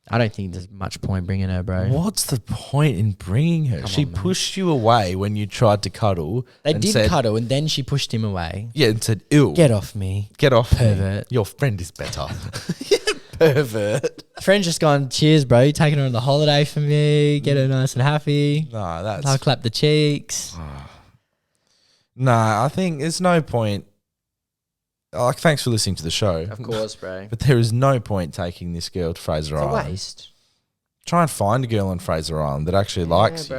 [SPEAKER 4] I don't think there's much point bringing her, bro.
[SPEAKER 3] What's the point in bringing her? She pushed you away when you tried to cuddle.
[SPEAKER 4] They
[SPEAKER 3] and
[SPEAKER 4] did
[SPEAKER 3] said,
[SPEAKER 4] cuddle and then she pushed him away.
[SPEAKER 3] Yeah, and said, "Ew,
[SPEAKER 4] Get off me.
[SPEAKER 3] get off me.
[SPEAKER 4] pervert."
[SPEAKER 3] Your friend is better." Pervert.
[SPEAKER 4] Friend's just gone, "Cheers, bro. You're taking her on the holiday for me. Get her nice and happy.
[SPEAKER 3] No, that's
[SPEAKER 4] I'll clap the cheeks."
[SPEAKER 3] no. I think there's no point. Like, thanks for listening to the show.
[SPEAKER 4] Of course, bro.
[SPEAKER 3] But there is no point taking this girl to Fraser
[SPEAKER 4] It's a
[SPEAKER 3] Island.
[SPEAKER 4] waste.
[SPEAKER 3] Try and find a girl on Fraser Island that actually likes you.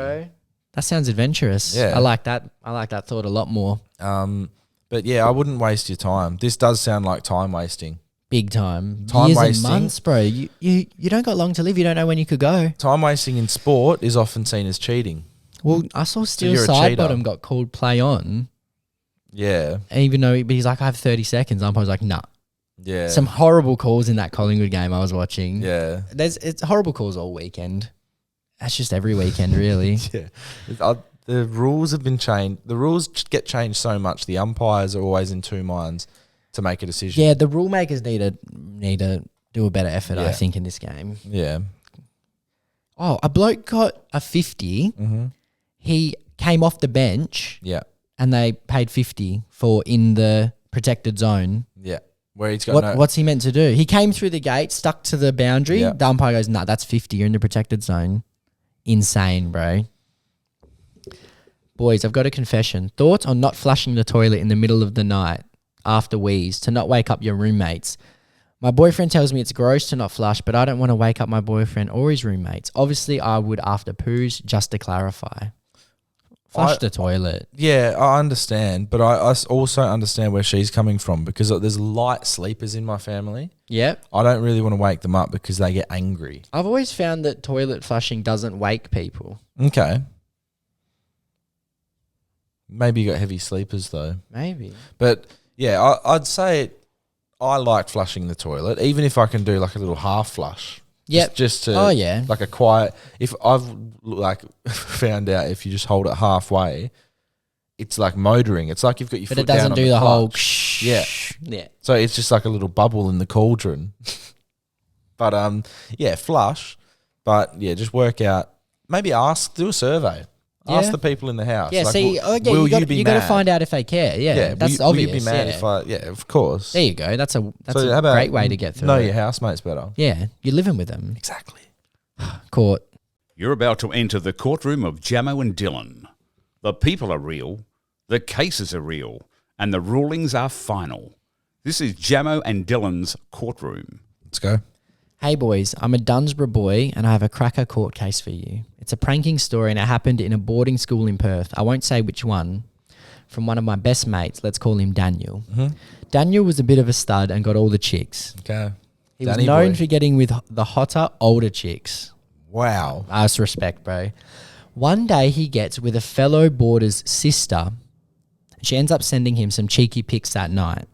[SPEAKER 4] That sounds adventurous.
[SPEAKER 3] Yeah.
[SPEAKER 4] I like that. I like that thought a lot more.
[SPEAKER 3] But yeah, I wouldn't waste your time. This does sound like time wasting.
[SPEAKER 4] Big time.
[SPEAKER 3] Time
[SPEAKER 4] Years
[SPEAKER 3] wasting.
[SPEAKER 4] and months, bro. You don't got long to live. You don't know when you could go.
[SPEAKER 3] Time wasting in sport is often seen as cheating.
[SPEAKER 4] Well, I saw Steel
[SPEAKER 3] you're a
[SPEAKER 4] Sidebottom
[SPEAKER 3] cheater.
[SPEAKER 4] got called play on.
[SPEAKER 3] Yeah,
[SPEAKER 4] Even though he's like, "I have 30 seconds. I'm like, nah.
[SPEAKER 3] yeah,
[SPEAKER 4] Some horrible calls in that Collingwood game I was watching.
[SPEAKER 3] yeah,
[SPEAKER 4] It's horrible calls all weekend. That's just every weekend, really.
[SPEAKER 3] yeah. The rules have been changed. The rules get changed so much. The umpires are always in two minds to make a decision.
[SPEAKER 4] Yeah, the rule makers need to do a better effort, I
[SPEAKER 3] Yeah.
[SPEAKER 4] think, in this game.
[SPEAKER 3] Yeah.
[SPEAKER 4] Oh, a bloke got a 50.
[SPEAKER 3] Mm-hmm.
[SPEAKER 4] He came off the bench
[SPEAKER 3] Yeah.
[SPEAKER 4] and they paid 50 for in the protected zone.
[SPEAKER 3] Yeah. Where he's got
[SPEAKER 4] What's he meant to do? He came through the gate, stuck to the boundary.
[SPEAKER 3] Yeah.
[SPEAKER 4] The umpire goes, "Nah, that's 50. You're in the protected zone." Insane, bro. Boys, I've got a confession. Thoughts on not flushing the toilet in the middle of the night after wheeze to not wake up your roommates? My boyfriend tells me it's gross to not flush, but I don't want to wake up my boyfriend or his roommates. Obviously, I would after poos, just to clarify. Flush the toilet.
[SPEAKER 3] Yeah, I understand, but I also understand where she's coming from, because there's light sleepers in my family.
[SPEAKER 4] Yep.
[SPEAKER 3] I don't really want to wake them up because they get angry.
[SPEAKER 4] I've always found that toilet flushing doesn't wake people.
[SPEAKER 3] Okay. Maybe you got heavy sleepers though.
[SPEAKER 4] Maybe.
[SPEAKER 3] But yeah, I'd say I like flushing the toilet, even if I can do like a little half flush.
[SPEAKER 4] Yep.
[SPEAKER 3] Just to,
[SPEAKER 4] Oh, yeah.
[SPEAKER 3] like a quiet. If I've like found out if you just hold it halfway, it's like motoring. It's like you've got your
[SPEAKER 4] But
[SPEAKER 3] foot
[SPEAKER 4] it doesn't
[SPEAKER 3] down
[SPEAKER 4] do
[SPEAKER 3] on
[SPEAKER 4] the whole
[SPEAKER 3] clutch. Yeah.
[SPEAKER 4] Yeah.
[SPEAKER 3] So it's just like a little bubble in the cauldron. But yeah, flush. But yeah, just work out. Maybe do a survey. Ask
[SPEAKER 4] Yeah.
[SPEAKER 3] the people in the house.
[SPEAKER 4] Yeah,
[SPEAKER 3] like,
[SPEAKER 4] see,
[SPEAKER 3] will
[SPEAKER 4] you
[SPEAKER 3] you be
[SPEAKER 4] got to
[SPEAKER 3] mad?
[SPEAKER 4] find out if they care. Yeah, that's
[SPEAKER 3] will
[SPEAKER 4] obvious.
[SPEAKER 3] you be mad
[SPEAKER 4] yeah.
[SPEAKER 3] if I? Yeah, of course.
[SPEAKER 4] There you go. That's a
[SPEAKER 3] So how about
[SPEAKER 4] great way to get through
[SPEAKER 3] know
[SPEAKER 4] it.
[SPEAKER 3] your housemates better.
[SPEAKER 4] Yeah, you're living with them.
[SPEAKER 3] Exactly.
[SPEAKER 4] Court.
[SPEAKER 1] You're about to enter the courtroom of Jamo and Dylan. The people are real, the cases are real, and the rulings are final. This is Jamo and Dylan's courtroom.
[SPEAKER 3] Let's go.
[SPEAKER 4] Hey boys, I'm a Dunsborough boy and I have a cracker court case for you. It's a pranking story and it happened in a boarding school in Perth. I won't say which one. From one of my best mates, let's call him Daniel.
[SPEAKER 3] Mm-hmm.
[SPEAKER 4] Daniel was a bit of a stud and got all the chicks.
[SPEAKER 3] Okay.
[SPEAKER 4] He
[SPEAKER 3] Danny
[SPEAKER 4] was known
[SPEAKER 3] boy.
[SPEAKER 4] for getting with the hotter, older chicks.
[SPEAKER 3] Wow.
[SPEAKER 4] Ask respect, bro. One day he gets with a fellow boarder's sister. She ends up sending him some cheeky pics that night.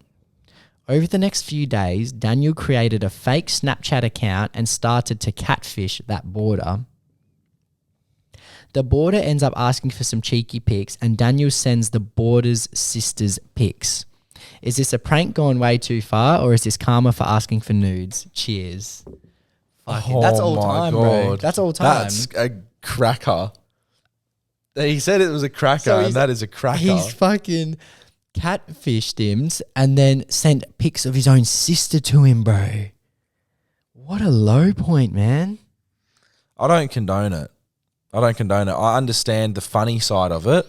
[SPEAKER 4] Over the next few days, Daniel created a fake Snapchat account and started to catfish that boarder. The boarder ends up asking for some cheeky pics and Daniel sends the boarder's sister's pics. Is this a prank gone way too far or is this karma for asking for nudes? Cheers. Fucking, that's all time, bro. That's all time.
[SPEAKER 3] That's a cracker. He said it was a cracker,
[SPEAKER 4] So
[SPEAKER 3] and that is a cracker.
[SPEAKER 4] He's fucking catfished him and then sent pics of his own sister to him, bro. What a low point, man.
[SPEAKER 3] I don't condone it. I understand the funny side of it.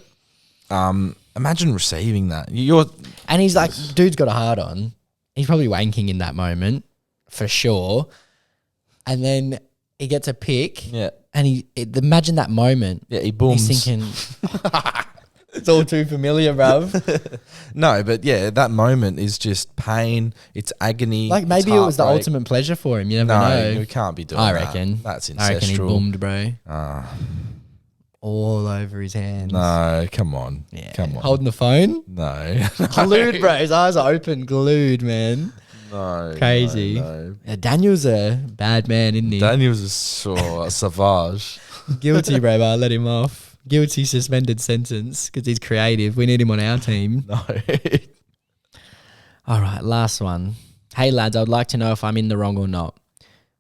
[SPEAKER 3] Imagine receiving that.
[SPEAKER 4] And he's like, dude's got a hard on. He's probably wanking in that moment, for sure. And then he gets a pic.
[SPEAKER 3] Yeah.
[SPEAKER 4] And imagine that moment.
[SPEAKER 3] Yeah, he booms.
[SPEAKER 4] He's thinking, it's all too familiar, bruv.
[SPEAKER 3] No, but yeah, that moment is just pain. It's agony.
[SPEAKER 4] Like maybe it was the ultimate pleasure for him. You never know.
[SPEAKER 3] No, we can't be doing
[SPEAKER 4] I
[SPEAKER 3] that.
[SPEAKER 4] reckon.
[SPEAKER 3] That's
[SPEAKER 4] I reckon he
[SPEAKER 3] ancestral.
[SPEAKER 4] boomed, bro. All over his hands.
[SPEAKER 3] No, come on.
[SPEAKER 4] Yeah.
[SPEAKER 3] Come on.
[SPEAKER 4] Holding the phone.
[SPEAKER 3] No.
[SPEAKER 4] Glued, bro. His eyes are open, glued, man.
[SPEAKER 3] No.
[SPEAKER 4] Crazy.
[SPEAKER 3] No.
[SPEAKER 4] Yeah, Daniel's a bad man, isn't he?
[SPEAKER 3] Daniel's a savage.
[SPEAKER 4] Guilty, bro. But I let him off. Guilty suspended sentence because he's creative. We need him on our team.
[SPEAKER 3] No.
[SPEAKER 4] All right, last one. Hey, lads, I would like to know if I'm in the wrong or not.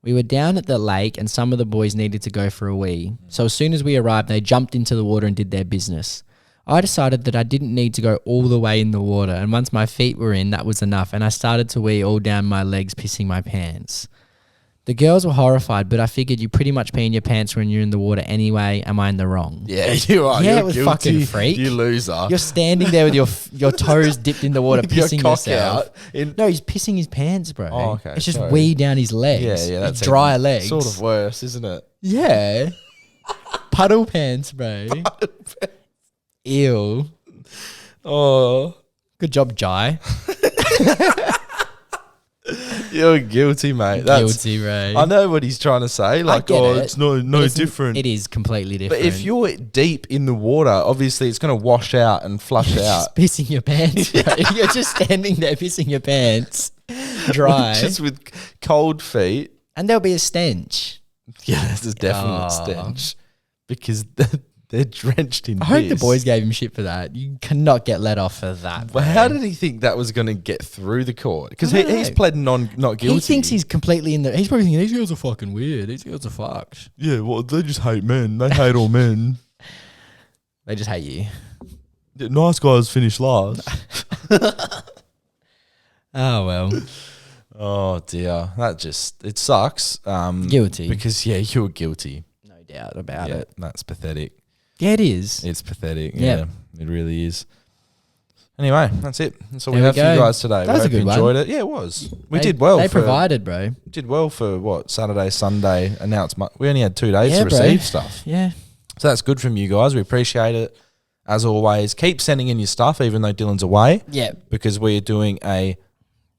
[SPEAKER 4] We were down at the lake and some of the boys needed to go for a wee. So as soon as we arrived, they jumped into the water and did their business. I decided that I didn't need to go all the way in the water, and once my feet were in, that was enough, and I started to wee all down my legs, pissing my pants. The girls were horrified, but I figured you pretty much pee in your pants when you're in the water anyway. Am I in the wrong?
[SPEAKER 3] Yeah, you are.
[SPEAKER 4] Yeah,
[SPEAKER 3] You're
[SPEAKER 4] it was
[SPEAKER 3] guilty.
[SPEAKER 4] fucking freak.
[SPEAKER 3] You loser.
[SPEAKER 4] You're standing there with your toes dipped in the water,
[SPEAKER 3] With your
[SPEAKER 4] pissing
[SPEAKER 3] cock
[SPEAKER 4] yourself.
[SPEAKER 3] out.
[SPEAKER 4] No, he's pissing his pants, bro.
[SPEAKER 3] Oh, okay,
[SPEAKER 4] It's just
[SPEAKER 3] sorry.
[SPEAKER 4] wee down his legs.
[SPEAKER 3] Yeah, that's
[SPEAKER 4] His dry
[SPEAKER 3] even
[SPEAKER 4] legs.
[SPEAKER 3] Sort of worse, isn't it?
[SPEAKER 4] Yeah. Puddle pants, bro. Ew.
[SPEAKER 3] Oh,
[SPEAKER 4] Good job, Jai.
[SPEAKER 3] you're guilty, mate. That's,
[SPEAKER 4] Guilty, bro.
[SPEAKER 3] I know what he's trying to say. Like,
[SPEAKER 4] get it,
[SPEAKER 3] it's no
[SPEAKER 4] but it's-
[SPEAKER 3] different.
[SPEAKER 4] It is completely different.
[SPEAKER 3] But if you're deep in the water, obviously it's going to wash out and flush out.
[SPEAKER 4] just pissing your pants, bro. You're just standing there pissing your pants, dry,
[SPEAKER 3] Just with cold feet.
[SPEAKER 4] and there'll be a stench.
[SPEAKER 3] Yeah, there's a definite
[SPEAKER 4] Oh.
[SPEAKER 3] stench because they're drenched in
[SPEAKER 4] I hope the
[SPEAKER 3] piss.
[SPEAKER 4] boys gave him shit for that. You cannot get let off for that.
[SPEAKER 3] Well,
[SPEAKER 4] bro.
[SPEAKER 3] how did he think that was going to get through the court? Because
[SPEAKER 4] I don't
[SPEAKER 3] he's
[SPEAKER 4] know.
[SPEAKER 3] pled not guilty.
[SPEAKER 4] He thinks he's completely in the. He's probably thinking these girls are fucking weird. These girls are fucked.
[SPEAKER 3] Yeah, well, they just hate men. They hate all men.
[SPEAKER 4] They just hate you.
[SPEAKER 3] Yeah, nice guys finish last.
[SPEAKER 4] Oh well.
[SPEAKER 3] Oh dear, it sucks.
[SPEAKER 4] Guilty.
[SPEAKER 3] because you were guilty.
[SPEAKER 4] No doubt about
[SPEAKER 3] Yeah,
[SPEAKER 4] it.
[SPEAKER 3] that's pathetic.
[SPEAKER 4] Yeah, it is.
[SPEAKER 3] It's pathetic.
[SPEAKER 4] Yeah.
[SPEAKER 3] Yeah, it really is. Anyway, that's it. That's all
[SPEAKER 4] There
[SPEAKER 3] we
[SPEAKER 4] we
[SPEAKER 3] have for you
[SPEAKER 4] go.
[SPEAKER 3] guys today.
[SPEAKER 4] That
[SPEAKER 3] We
[SPEAKER 4] was a
[SPEAKER 3] hope you
[SPEAKER 4] good one.
[SPEAKER 3] enjoyed it. Yeah, it was. We
[SPEAKER 4] They-
[SPEAKER 3] did well.
[SPEAKER 4] They
[SPEAKER 3] for,
[SPEAKER 4] provided, bro.
[SPEAKER 3] Did well for what Saturday, Sunday announcement. We only had 2 days
[SPEAKER 4] Yeah,
[SPEAKER 3] to
[SPEAKER 4] bro.
[SPEAKER 3] receive stuff,
[SPEAKER 4] Yeah.
[SPEAKER 3] so that's good from you guys. We appreciate it as always. Keep sending in your stuff, even though Dylan's away.
[SPEAKER 4] Yeah.
[SPEAKER 3] Because we're doing a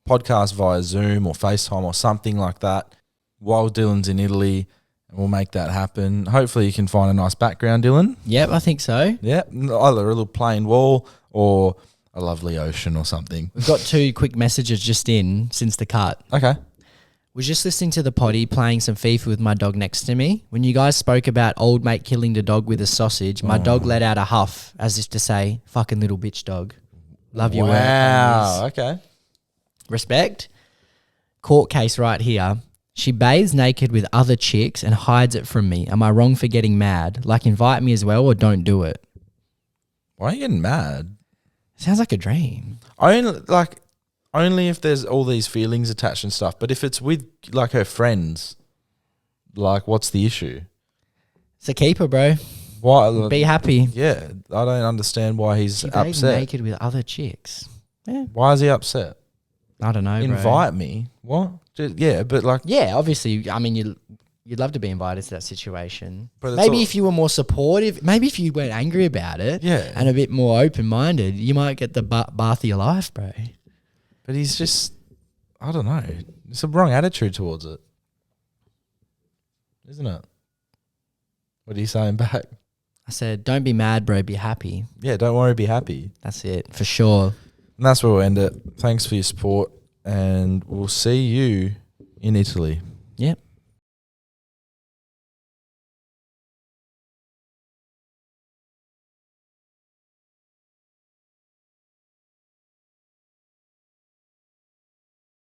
[SPEAKER 3] podcast via Zoom or FaceTime or something like that while Dylan's in Italy, and we'll make that happen. Hopefully you can find a nice background, Dylan.
[SPEAKER 4] Yep, I think so.
[SPEAKER 3] Yeah, either a little plain wall or a lovely ocean or something.
[SPEAKER 4] We've got 2 quick messages just in since the cut.
[SPEAKER 3] Okay.
[SPEAKER 4] Was just listening to the Poddy playing some FIFA with my dog next to me. When you guys spoke about old mate killing the dog with a sausage, my dog let out a huff as if to say, fucking little bitch dog. Love your work.
[SPEAKER 3] Wow.
[SPEAKER 4] homies.
[SPEAKER 3] Okay.
[SPEAKER 4] Respect. Court case right here. She bathes naked with other chicks and hides it from me. Am I wrong for getting mad? Like, invite me as well or don't do it.
[SPEAKER 3] Why are you getting mad?
[SPEAKER 4] Sounds like a dream.
[SPEAKER 3] Only if there's all these feelings attached and stuff. But if it's with like her friends, like what's the issue?
[SPEAKER 4] It's a keeper, bro.
[SPEAKER 3] Why?
[SPEAKER 4] Be happy.
[SPEAKER 3] Yeah, I don't understand why he's
[SPEAKER 4] She bathes
[SPEAKER 3] upset.
[SPEAKER 4] naked with other chicks. Yeah.
[SPEAKER 3] Why is he upset?
[SPEAKER 4] I don't know, bro.
[SPEAKER 3] Invite me. What? Yeah, but like,
[SPEAKER 4] Yeah, obviously. I mean, you'd love to be invited to that situation.
[SPEAKER 3] But it's
[SPEAKER 4] Maybe
[SPEAKER 3] all-
[SPEAKER 4] if you were more supportive, maybe if you weren't angry about it,
[SPEAKER 3] Yeah.
[SPEAKER 4] and a bit more open-minded, you might get the bath of your life, bro.
[SPEAKER 3] but he's just, I don't know. It's a wrong attitude towards it, isn't it? What are you saying back?
[SPEAKER 4] I said, don't be mad, bro. Be happy.
[SPEAKER 3] Yeah, don't worry, be happy.
[SPEAKER 4] That's it, for sure.
[SPEAKER 3] And that's where we'll end it. Thanks for your support, and we'll see you in Italy.
[SPEAKER 4] Yep.